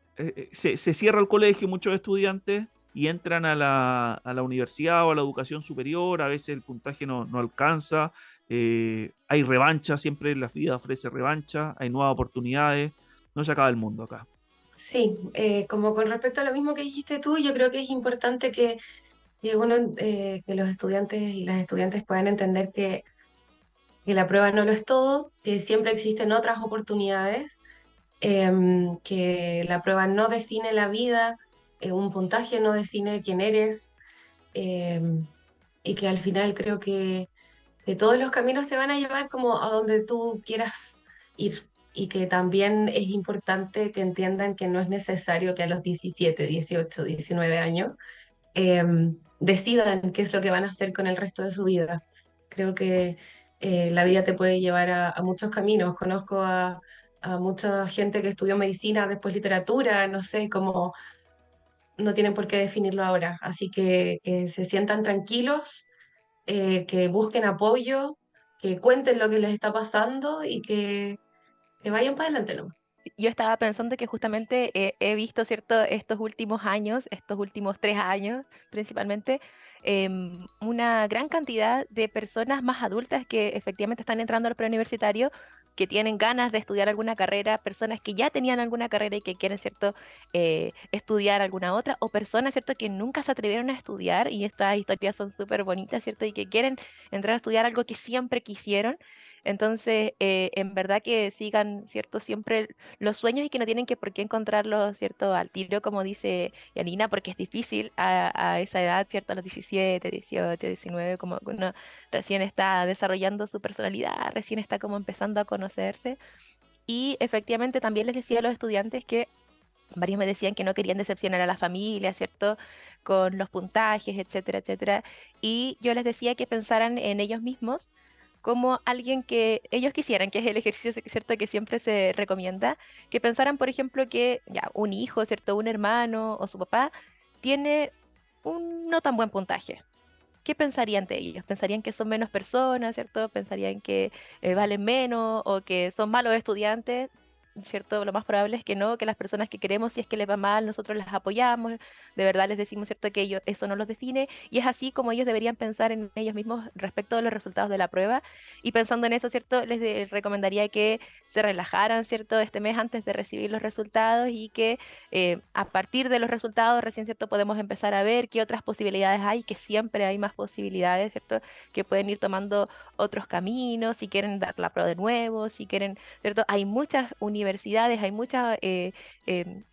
se cierra el colegio, muchos estudiantes y entran a la universidad o a la educación superior, a veces el puntaje no alcanza, hay revancha, siempre la vida ofrece revancha, hay nuevas oportunidades, no se acaba el mundo acá. Sí, como con respecto a lo mismo que dijiste tú, yo creo que es importante que los estudiantes y las estudiantes puedan entender que la prueba no lo es todo, que siempre existen otras oportunidades, que la prueba no define la vida, un puntaje no define quién eres, y que al final creo que todos los caminos te van a llevar como a donde tú quieras ir. Y que también es importante que entiendan que no es necesario que a los 17, 18, 19 años decidan qué es lo que van a hacer con el resto de su vida. Creo que la vida te puede llevar a muchos caminos. Conozco a mucha gente que estudió medicina, después literatura, no sé, como no tienen por qué definirlo ahora. Así que se sientan tranquilos, que busquen apoyo, que cuenten lo que les está pasando y que vayan para adelante, ¿no? Yo estaba pensando que justamente he visto, ¿cierto?, estos últimos años, estos últimos 3 años principalmente, una gran cantidad de personas más adultas que efectivamente están entrando al preuniversitario, que tienen ganas de estudiar alguna carrera, personas que ya tenían alguna carrera y que quieren, ¿cierto?, estudiar alguna otra, o personas, ¿cierto?, que nunca se atrevieron a estudiar, y estas historias son súper bonitas, ¿cierto?, y que quieren entrar a estudiar algo que siempre quisieron. Entonces, en verdad que sigan, ¿cierto?, siempre los sueños, y que no tienen que por qué encontrarlos, ¿cierto?, al tiro, como dice Yanina, porque es difícil a esa edad, ¿cierto?, a los 17, 18, 19, como que uno recién está desarrollando su personalidad, recién está como empezando a conocerse. Y efectivamente también les decía a los estudiantes que varios me decían que no querían decepcionar a la familia, ¿cierto?, con los puntajes, etcétera, etcétera. Y yo les decía que pensaran en ellos mismos como alguien que ellos quisieran, que es el ejercicio, ¿cierto?, que siempre se recomienda, que pensaran, por ejemplo, que ya un hijo, ¿cierto?, un hermano o su papá tiene un no tan buen puntaje. ¿Qué pensarían de ellos? ¿Pensarían que son menos personas, ¿cierto? ¿Pensarían que valen menos o que son malos estudiantes? ¿Cierto? Lo más probable es que no, que las personas que queremos, si es que les va mal, nosotros las apoyamos, de verdad les decimos, ¿cierto?, que ellos, eso no los define, y es así como ellos deberían pensar en ellos mismos respecto a los resultados de la prueba. Y pensando en eso, ¿cierto?, recomendaría que se relajaran, ¿cierto?, este mes antes de recibir los resultados, y que a partir de los resultados recién, ¿cierto?, podemos empezar a ver qué otras posibilidades hay, que siempre hay más posibilidades, ¿cierto?, que pueden ir tomando otros caminos, si quieren dar la prueba de nuevo, si quieren, ¿cierto? Hay muchas universidades, hay muchas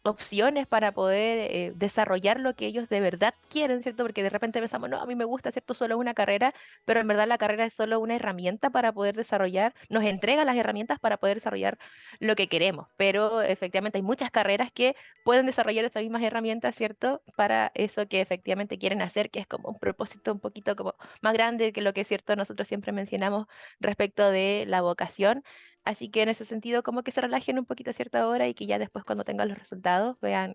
opciones para poder desarrollar lo que ellos de verdad quieren, ¿cierto? Porque de repente pensamos, no, a mí me gusta, ¿cierto?, solo una carrera, pero en verdad la carrera es solo una herramienta para poder desarrollar, nos entrega las herramientas para poder desarrollar lo que queremos, pero efectivamente hay muchas carreras que pueden desarrollar esas mismas herramientas, ¿cierto?, para eso que efectivamente quieren hacer, que es como un propósito un poquito como más grande que lo que es cierto nosotros siempre mencionamos respecto de la vocación. Así que en ese sentido, como que se relajen un poquito a cierta hora, y que ya después, cuando tengan los resultados, vean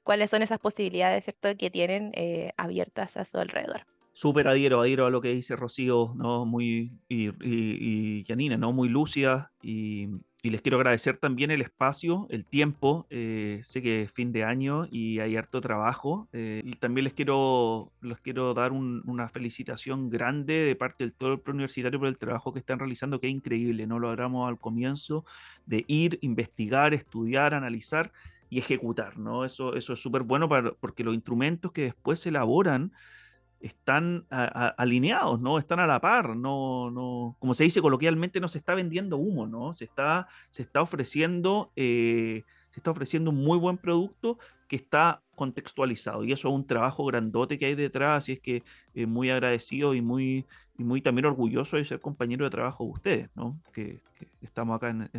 cuáles son esas posibilidades, ¿cierto?, que tienen abiertas a su alrededor. Súper adhiero a lo que dice Rocío, ¿no? Y Janina, ¿no? Muy lúcida, y les quiero agradecer también el espacio, el tiempo. Sé que es fin de año y hay harto trabajo, y también les quiero dar una felicitación grande de parte del todo el preuniversitario por el trabajo que están realizando, que es increíble, ¿no? Lo hablamos al comienzo, de ir, investigar, estudiar, analizar y ejecutar, ¿no? Eso es súper bueno porque los instrumentos que después se elaboran están alineados, ¿no? Están a la par, no, como se dice coloquialmente, no se está vendiendo humo, ¿no? Se está ofreciendo un muy buen producto que está contextualizado, y eso es un trabajo grandote que hay detrás, y es que muy agradecido y muy también orgulloso de ser compañero de trabajo de ustedes, ¿no? Que estamos acá en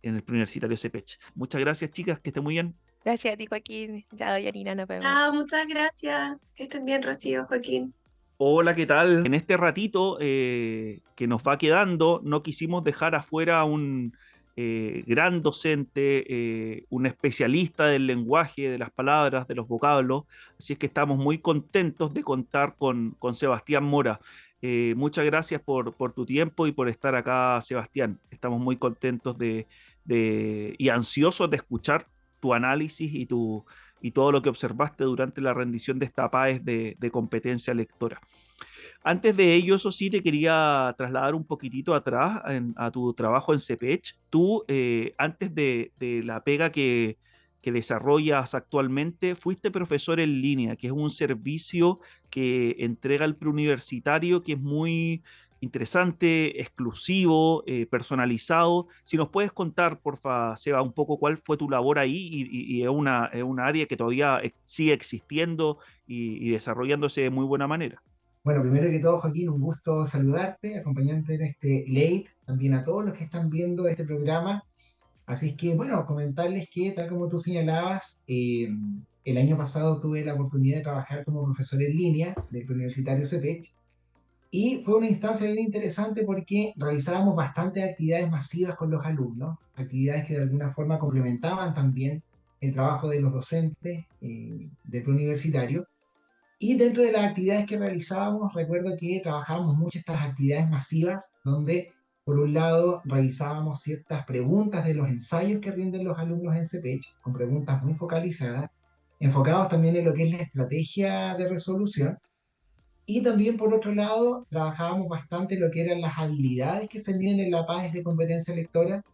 el Universitario CEPECH. Muchas gracias, chicas, que estén muy bien. Gracias a ti, Joaquín. Chao, Yanina, nos vemos. Ah, muchas gracias. Que estén bien, Rocío, Joaquín. Hola, ¿qué tal? En este ratito que nos va quedando, no quisimos dejar afuera a un gran docente, un especialista del lenguaje, de las palabras, de los vocablos, así es que estamos muy contentos de contar con Sebastián Mora. Muchas gracias por tu tiempo y por estar acá, Sebastián. Estamos muy contentos y ansiosos de escuchar tu análisis y todo lo que observaste durante la rendición de esta PAES de competencia lectora. Antes de ello, eso sí, te quería trasladar un poquitito atrás a tu trabajo en CEPECH. Tú, antes de la pega que desarrollas actualmente, fuiste profesor en línea, que es un servicio que entrega el preuniversitario, que es muy interesante, exclusivo, personalizado. Si nos puedes contar, porfa, Seba, un poco cuál fue tu labor ahí, y es una área que todavía sigue existiendo y desarrollándose de muy buena manera. Bueno, primero que todo, Joaquín, un gusto saludarte, acompañante en este late, también a todos los que están viendo este programa. Así es que, bueno, comentarles que, tal como tú señalabas, el año pasado tuve la oportunidad de trabajar como profesor en línea del Universitario CEPECH, y fue una instancia bien interesante porque realizábamos bastantes actividades masivas con los alumnos, actividades que de alguna forma complementaban también el trabajo de los docentes del universitario. Y dentro de las actividades que realizábamos, recuerdo que trabajábamos mucho estas actividades masivas, donde por un lado revisábamos ciertas preguntas de los ensayos que rinden los alumnos en CEPECH, con preguntas muy focalizadas, enfocados también en lo que es la estrategia de resolución. Y también, por otro lado, trabajábamos bastante lo que eran las habilidades que se miden en la PAES de competencia lectora,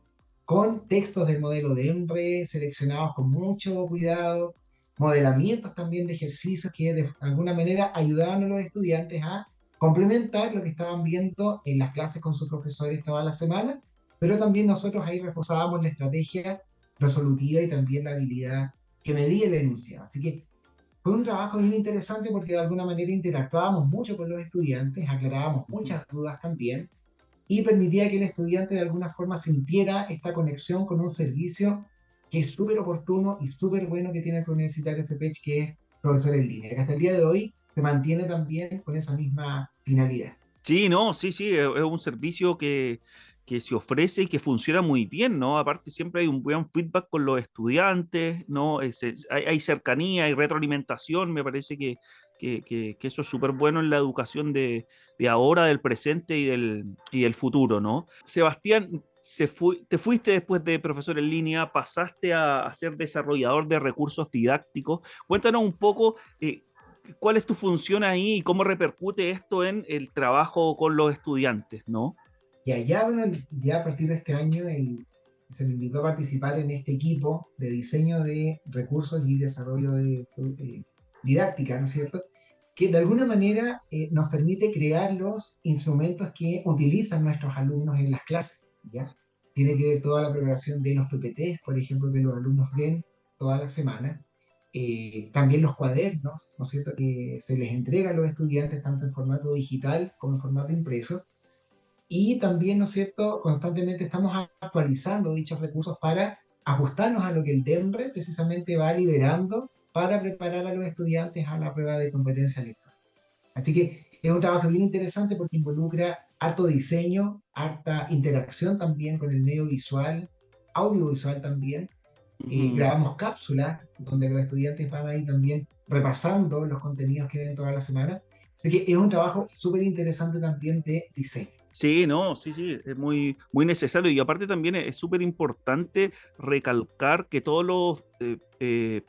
con textos del modelo de EMRE seleccionados con mucho cuidado, modelamientos también de ejercicios que de alguna manera ayudaban a los estudiantes a complementar lo que estaban viendo en las clases con sus profesores toda la semana, pero también nosotros ahí reforzábamos la estrategia resolutiva y también la habilidad que medía el enunciado. Así que fue un trabajo bien interesante porque de alguna manera interactuábamos mucho con los estudiantes, aclarábamos muchas dudas también, y permitía que el estudiante de alguna forma sintiera esta conexión con un servicio que es súper oportuno y súper bueno que tiene el Universitario CEPECH, que es profesor en línea, que hasta el día de hoy se mantiene también con esa misma finalidad. Sí, no, sí, sí, es un servicio que se ofrece y que funciona muy bien, ¿no? Aparte, siempre hay un buen feedback con los estudiantes, ¿no? Hay cercanía, hay retroalimentación. Me parece que eso es súper bueno en la educación de ahora, del presente y del futuro, ¿no? Sebastián, te fuiste después de profesor en línea, pasaste a ser desarrollador de recursos didácticos. Cuéntanos un poco cuál es tu función ahí y cómo repercute esto en el trabajo con los estudiantes, ¿no? Y allá, bueno, ya a partir de este año se me invitó a participar en este equipo de diseño de recursos y desarrollo de didáctica, ¿no es cierto? Que de alguna manera nos permite crear los instrumentos que utilizan nuestros alumnos en las clases, ¿ya? Tiene que ver toda la preparación de los PPTs, por ejemplo, que los alumnos ven toda la semana. También los cuadernos, ¿no es cierto?, que se les entrega a los estudiantes tanto en formato digital como en formato impreso. Y también, ¿no es cierto?, constantemente estamos actualizando dichos recursos para ajustarnos a lo que el DEMRE precisamente va liberando para preparar a los estudiantes a la prueba de competencia lectora. Así que es un trabajo bien interesante porque involucra harto diseño, harta interacción también con el medio visual, audiovisual también. Grabamos cápsulas donde los estudiantes van ahí también repasando los contenidos que ven toda la semana. Así que es un trabajo súper interesante también de diseño. Sí, no, sí, sí, es muy, muy necesario, y aparte también es súper importante recalcar que todos los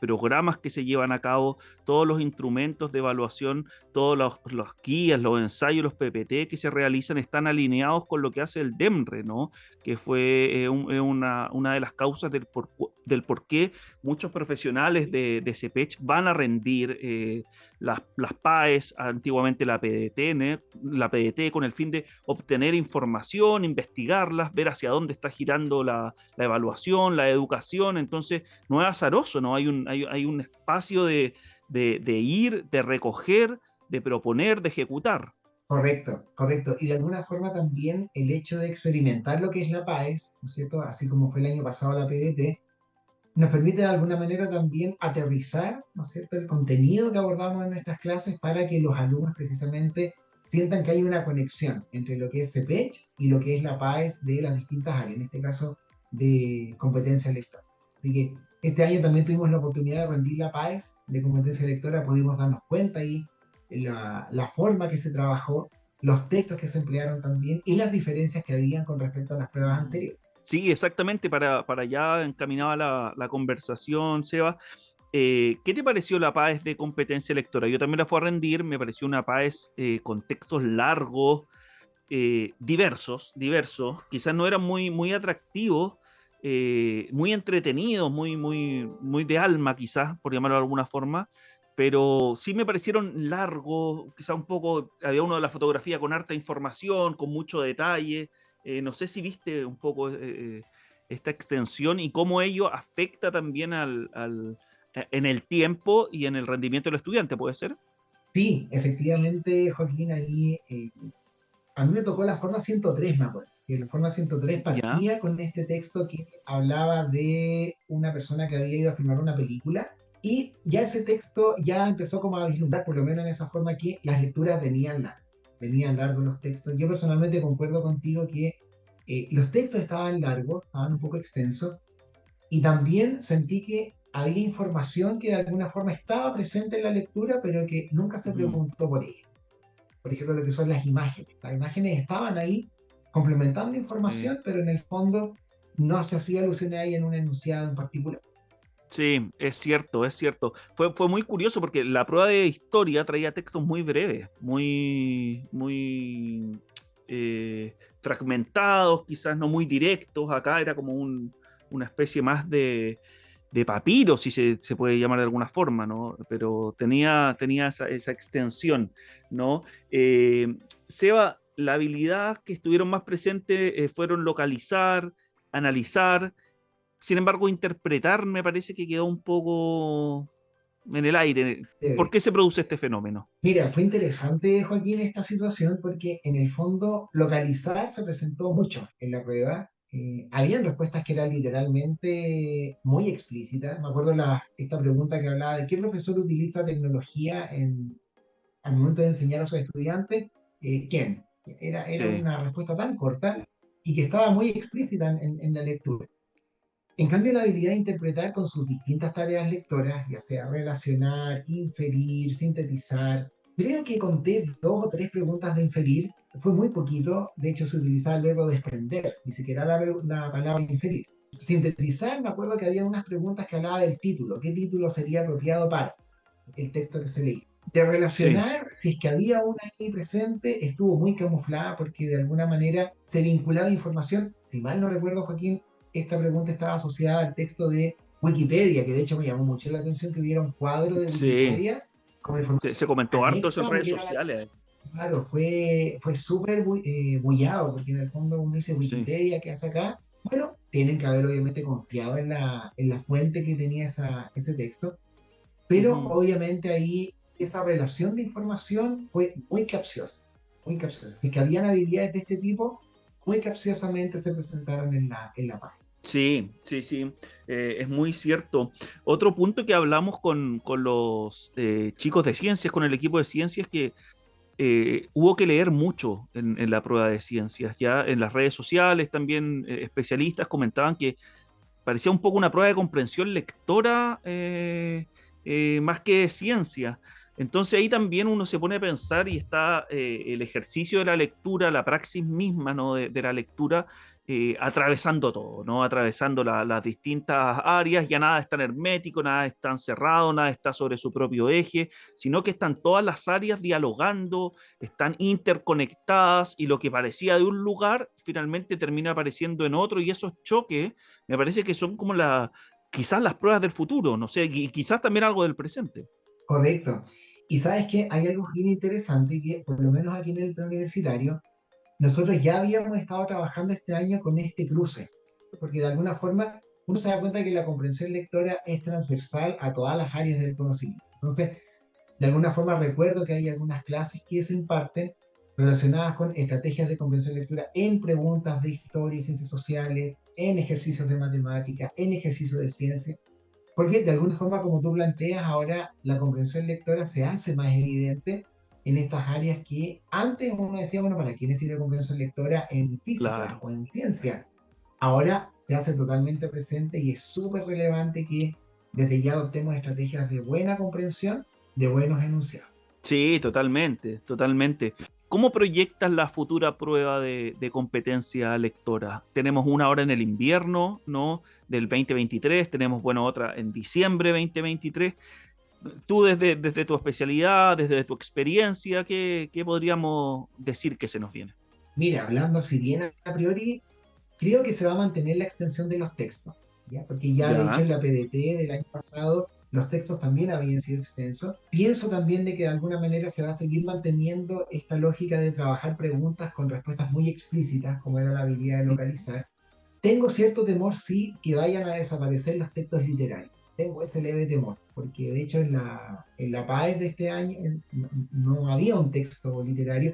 programas que se llevan a cabo, todos los instrumentos de evaluación, todos los guías, los ensayos, los PPT que se realizan están alineados con lo que hace el DEMRE, ¿no? Que fue una de las causas del por qué muchos profesionales de CEPECH van a rendir las PAES, antiguamente la PDT, con el fin de obtener información, investigarlas, ver hacia dónde está girando la evaluación, la educación. Entonces, no es azaroso, ¿no? Hay un espacio de ir, de recoger, de proponer, de ejecutar. Correcto, correcto. Y de alguna forma también el hecho de experimentar lo que es la PAES, ¿no es cierto? Así como fue el año pasado la PDT, nos permite de alguna manera también aterrizar, ¿no es cierto?, el contenido que abordamos en nuestras clases para que los alumnos precisamente sientan que hay una conexión entre lo que es CEPECH y lo que es la PAES de las distintas áreas, en este caso de competencia lectora. Así que este año también tuvimos la oportunidad de rendir la PAES de competencia lectora, pudimos darnos cuenta ahí la forma que se trabajó, los textos que se emplearon también y las diferencias que habían con respecto a las pruebas anteriores. Sí, exactamente, para ya encaminaba la conversación, Seba. ¿Qué te pareció la PAES de competencia lectora? Yo también la fui a rendir, me pareció una PAES con textos largos, diversos, quizás no eran muy atractivos, muy entretenidos, muy de alma quizás, por llamarlo de alguna forma, pero sí me parecieron largos, quizás un poco, había uno de la fotografía con harta información, con mucho detalle. No sé si viste un poco esta extensión y cómo ello afecta también en el tiempo y en el rendimiento del estudiante, ¿puede ser? Sí, efectivamente, Joaquín, ahí a mí me tocó la forma 103, me acuerdo. Que la forma 103 ¿Ya? partía con este texto que hablaba de una persona que había ido a filmar una película y ya ese texto ya empezó como a vislumbrar, por lo menos en esa forma, que las lecturas venían largos los textos. Yo personalmente concuerdo contigo que los textos estaban largos, estaban un poco extensos, y también sentí que había información que de alguna forma estaba presente en la lectura, pero que nunca se preguntó por ella. Por ejemplo, lo que son las imágenes. Las imágenes estaban ahí complementando información, pero en el fondo no se hacía alusión a ella en un enunciado en particular. Sí, es cierto, es cierto. Fue muy curioso porque la prueba de historia traía textos muy breves, muy fragmentados, quizás no muy directos. Acá era como una especie más de papiro, si se puede llamar de alguna forma, ¿no? Pero tenía esa extensión, ¿no? Seba, la habilidad que estuvieron más presentes fueron localizar, analizar. Sin embargo, interpretar me parece que quedó un poco en el aire. ¿Por qué se produce este fenómeno? Mira, fue interesante, Joaquín, esta situación porque en el fondo localizar se presentó mucho en la prueba. Habían respuestas que eran literalmente muy explícitas. Me acuerdo esta pregunta que hablaba de qué profesor utiliza tecnología al momento de enseñar a sus estudiantes. ¿Quién? Era Sí. una respuesta tan corta y que estaba muy explícita en la lectura. En cambio, la habilidad de interpretar con sus distintas tareas lectoras, ya sea relacionar, inferir, sintetizar, creo que conté 2 o 3 preguntas de inferir, fue muy poquito, de hecho se utilizaba el verbo desprender, ni siquiera la palabra inferir. Sintetizar, me acuerdo que había unas preguntas que hablaba del título, qué título sería apropiado para el texto que se leía. De Sí. relacionar, si es que había una ahí presente, estuvo muy camuflada porque de alguna manera se vinculaba información. Si mal no recuerdo, Joaquín, esta pregunta estaba asociada al texto de Wikipedia, que de hecho me llamó mucho la atención que hubiera un cuadro de Sí. Wikipedia con Se información comentó harto eso en anexa a lo redes que era sociales. claro, fue súper bullado, porque en el fondo uno dice Sí. Wikipedia, ¿qué hace acá? Bueno, tienen que haber obviamente confiado en la fuente que tenía ese texto, pero Ujú. obviamente ahí esa relación de información fue muy capciosa, muy capciosa. Así que habían habilidades de este tipo, muy capciosamente se presentaron en la página. Sí, sí, sí, es muy cierto. Otro punto que hablamos con los chicos de ciencias, con el equipo de ciencias, que hubo que leer mucho en la prueba de ciencias. Ya en las redes sociales también especialistas comentaban que parecía un poco una prueba de comprensión lectora más que de ciencia. Entonces ahí también uno se pone a pensar y está el ejercicio de la lectura, la praxis misma, ¿no? de la lectura, atravesando todo, ¿no? Atravesando las distintas áreas, ya nada es tan hermético, nada es tan cerrado, nada está sobre su propio eje, sino que están todas las áreas dialogando, están interconectadas y lo que parecía de un lugar finalmente termina apareciendo en otro y esos choques me parece que son como quizás las pruebas del futuro, no sé, y quizás también algo del presente. Correcto. Y sabes que hay algo bien interesante que, por lo menos aquí en el preuniversitario, nosotros ya habíamos estado trabajando este año con este cruce, porque de alguna forma uno se da cuenta que la comprensión lectora es transversal a todas las áreas del conocimiento. Entonces, de alguna forma recuerdo que hay algunas clases que se imparten relacionadas con estrategias de comprensión lectura en preguntas de historia y ciencias sociales, en ejercicios de matemática, en ejercicios de ciencia, porque de alguna forma, como tú planteas, ahora la comprensión lectora se hace más evidente en estas áreas que antes uno decía, bueno, ¿para qué necesita comprensión lectora en física Claro. o en ciencia? Ahora se hace totalmente presente y es súper relevante que desde ya adoptemos estrategias de buena comprensión, de buenos enunciados. Sí, totalmente, totalmente. ¿Cómo proyectas la futura prueba de competencia lectora? Tenemos una ahora en el invierno, ¿no? Del 2023, tenemos, bueno, otra en diciembre 2023. Tú desde tu especialidad, desde tu experiencia, ¿qué podríamos decir que se nos viene? Mira, hablando así bien a priori, creo que se va a mantener la extensión de los textos, ¿ya? Porque ya de hecho Ya, en la PDT del año pasado los textos también habían sido extensos. Pienso también de que de alguna manera se va a seguir manteniendo esta lógica de trabajar preguntas con respuestas muy explícitas, como era la habilidad de localizar. Tengo cierto temor, sí, que vayan a desaparecer los textos literarios. Tengo ese leve temor, porque de hecho en la PAES de este año no había un texto literario.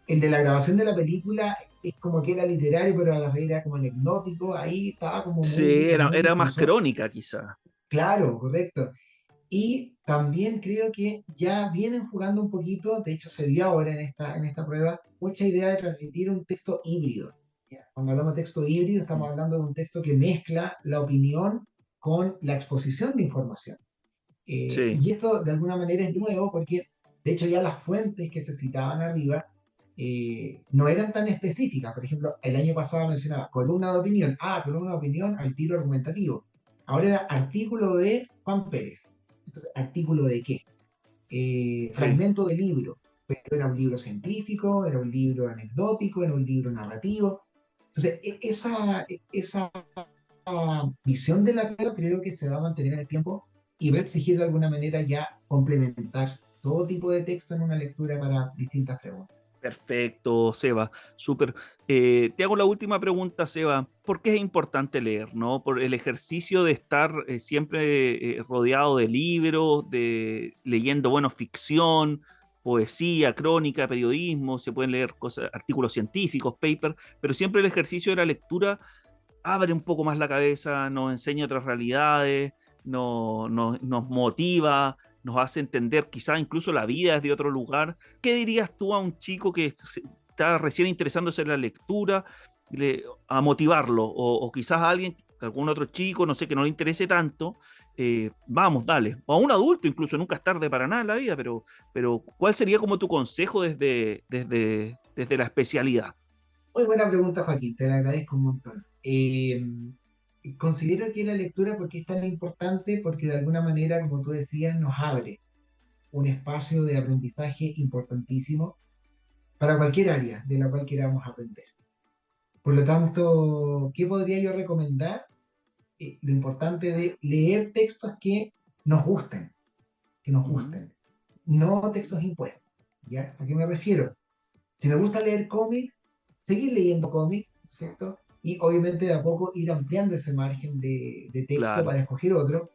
El de la grabación de la película es como que era literario, pero a la vez era como anecdótico. Ahí estaba como sí, muy era más difuso. crónica quizá. Claro, correcto. Y también creo que ya vienen jugando un poquito, de hecho se vio ahora en esta prueba, mucha idea de transmitir un texto híbrido. ¿Ya? Cuando hablamos de texto híbrido estamos hablando de un texto que mezcla la opinión con la exposición de información. Sí, Y esto de alguna manera es nuevo porque de hecho ya las fuentes que se citaban arriba no eran tan específicas. Por ejemplo, el año pasado mencionaba columna de opinión. Ah, columna de opinión al tiro argumentativo. Ahora era artículo de Juan Pérez. Entonces, ¿artículo de qué? sí. Fragmento de libro. Pero era un libro científico, era un libro anecdótico, era un libro narrativo. Entonces, esa visión de la prueba creo que se va a mantener en el tiempo y va a exigir de alguna manera ya complementar todo tipo de texto en una lectura para distintas preguntas. Perfecto, Seba, súper. Te hago la última pregunta, Seba. ¿Por qué es importante leer, no? Por el ejercicio de estar siempre rodeado de libros, de leyendo, bueno, ficción, poesía, crónica, periodismo, se pueden leer cosas, artículos científicos, papers, pero siempre el ejercicio de la lectura abre un poco más la cabeza, nos enseña otras realidades, nos motiva, nos hace entender quizás incluso la vida desde otro lugar. ¿Qué dirías tú a un chico que está recién interesándose en la lectura, a motivarlo? O quizás a alguien, algún otro chico, no sé, que no le interese tanto, vamos, dale. O a un adulto incluso, nunca es tarde para nada en la vida, pero ¿cuál sería como tu consejo desde la especialidad? Muy buena pregunta, Joaquín, te la agradezco un montón. Considero que la lectura, ¿por qué es tan importante? Porque de alguna manera, como tú decías, nos abre un espacio de aprendizaje importantísimo para cualquier área de la cual queramos aprender. Por lo tanto, ¿qué podría yo recomendar? Lo importante de leer textos que nos Ujú. gusten, no textos impuestos. ¿Ya? ¿A qué me refiero? Si me gusta leer cómics, seguir leyendo cómics, ¿cierto? Y obviamente de a poco ir ampliando ese margen de texto Claro. para escoger otro.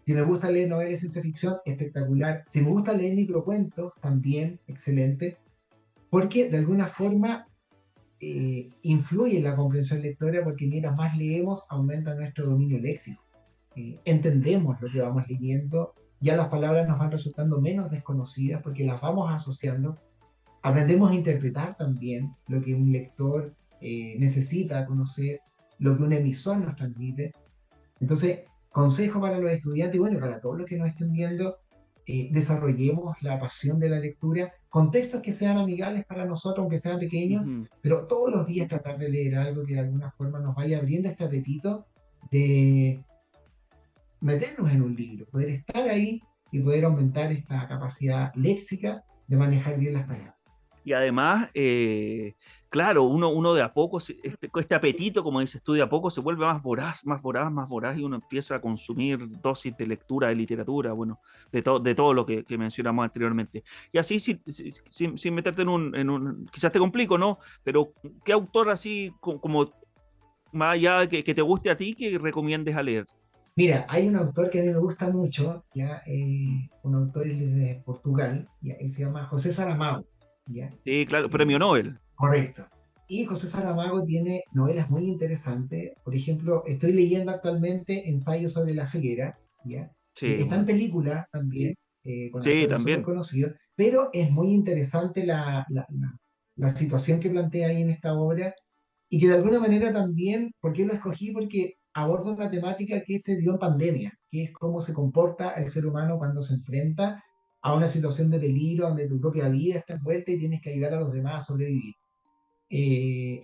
Si me gusta leer novelas de ciencia ficción, espectacular. Si me gusta leer microcuentos, también, excelente. Porque de alguna forma influye en la comprensión lectora porque mientras más leemos, aumenta nuestro dominio léxico. Entendemos lo que vamos leyendo, ya las palabras nos van resultando menos desconocidas porque las vamos asociando. Aprendemos a interpretar también lo que un lector necesita conocer, lo que un emisor nos transmite. Entonces, consejo para los estudiantes y bueno, para todos los que nos estén viendo, desarrollemos la pasión de la lectura con textos que sean amigables para nosotros, aunque sean pequeños, pero todos los días tratar de leer algo que de alguna forma nos vaya abriendo este apetito de meternos en un libro, poder estar ahí y poder aumentar esta capacidad léxica de manejar bien las palabras. Y además, claro, uno de a poco, este apetito, como dices tú, de a poco se vuelve más voraz, más voraz, más voraz, y uno empieza a consumir dosis de lectura, de literatura, bueno, de todo lo que mencionamos anteriormente. Y así, sin meterte en un, quizás te complico, ¿no? Pero, ¿qué autor así, como más allá que te guste a ti, que recomiendes a leer? Mira, hay un autor que a mí me gusta mucho, ¿ya? Un autor de Portugal, ¿ya? Él se llama José Saramago, ¿ya? Sí, claro, premio Nobel. Correcto. Y José Saramago tiene novelas muy interesantes. Por ejemplo, estoy leyendo actualmente Ensayo sobre la ceguera, ¿ya? Sí, Está en película también, con sí, actores súper también. conocidos, pero es muy interesante la situación que plantea ahí en esta obra, y que de alguna manera también, ¿por qué lo escogí? Porque aborda una temática que se dio en pandemia, que es cómo se comporta el ser humano cuando se enfrenta a una situación de peligro donde tu propia vida está envuelta y tienes que ayudar a los demás a sobrevivir.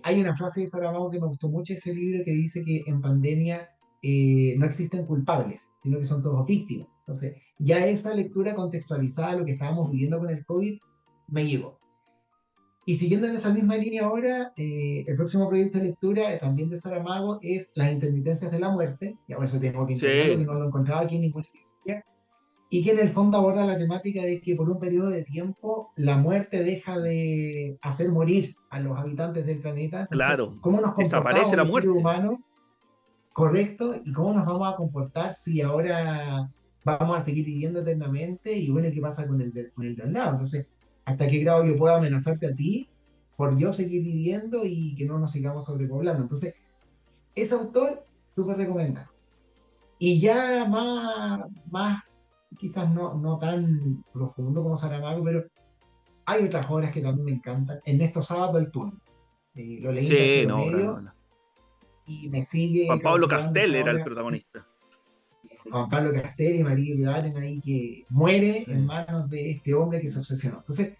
Hay una frase de Saramago que me gustó mucho ese libro, que dice que en pandemia no existen culpables, sino que son todos víctimas. Entonces, ya esta lectura contextualizada a lo que estábamos viviendo con el COVID me llegó. Y siguiendo en esa misma línea ahora, el próximo proyecto de lectura, también de Saramago, es Las intermitencias de la muerte. Y por eso tengo que entenderlo, que Sí, no lo encontraba aquí en ninguna librería. Y que en el fondo aborda la temática de que por un periodo de tiempo la muerte deja de hacer morir a los habitantes del planeta. Entonces, claro. ¿cómo nos Desaparece comportamos la los seres muerte. humanos? Correcto. ¿Y cómo nos vamos a comportar si ahora vamos a seguir viviendo eternamente? Y bueno, ¿qué pasa con el de al lado? Entonces, ¿hasta qué grado yo puedo amenazarte a ti por yo seguir viviendo y que no nos sigamos sobrepoblando? Entonces, ese autor, súper recomendado. Y ya más quizás no tan profundo como Saramago, pero hay otras obras que también me encantan. Ernesto Sábato, El Túnel. Lo leí en Sí, tercero no, gran medio novela. y me sigue Juan Pablo cautivando Castel esa era el obra. protagonista. Juan Pablo Castel y María Rivaren ahí, que muere Sí. en manos de este hombre que se obsesionó. Entonces,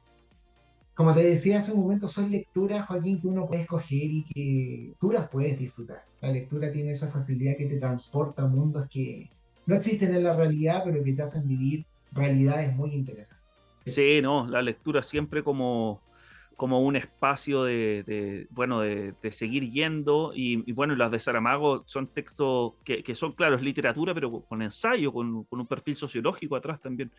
como te decía hace un momento, son lecturas, Joaquín, que uno puede escoger y que tú las puedes disfrutar. La lectura tiene esa facilidad que te transporta a mundos que no existen en la realidad, pero que te hacen vivir realidades muy interesantes. Sí, no, la lectura siempre como un espacio bueno, de seguir yendo, y bueno, las de Saramago son textos que son, claro, es literatura, pero con ensayo, con un perfil sociológico atrás también.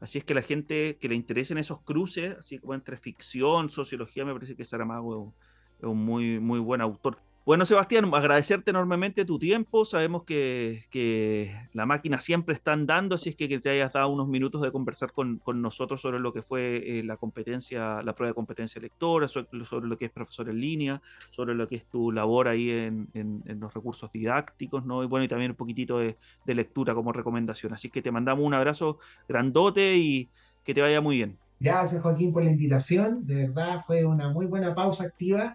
Así es que la gente que le interesen esos cruces, así como entre ficción, sociología, me parece que Saramago es un muy, muy buen autor. Bueno, Sebastián, agradecerte enormemente tu tiempo. Sabemos que la máquina siempre está andando, así es que te hayas dado unos minutos de conversar con nosotros sobre lo que fue la competencia, la prueba de competencia lectora, sobre lo que es profesor en línea, sobre lo que es tu labor ahí en los recursos didácticos, ¿no? Y bueno, y también un poquitito de lectura como recomendación. Así que te mandamos un abrazo grandote y que te vaya muy bien. Gracias, Joaquín, por la invitación. De verdad fue una muy buena pausa activa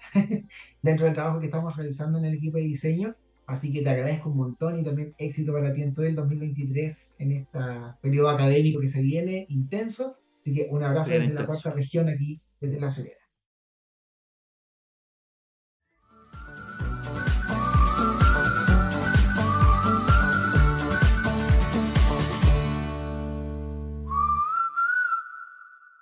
dentro del trabajo que estamos realizando en el equipo de diseño. Así que te agradezco un montón y también éxito para ti en todo el 2023 en este periodo académico que se viene intenso. Así que un abrazo Bien desde la intenso. cuarta región aquí, desde La Serena.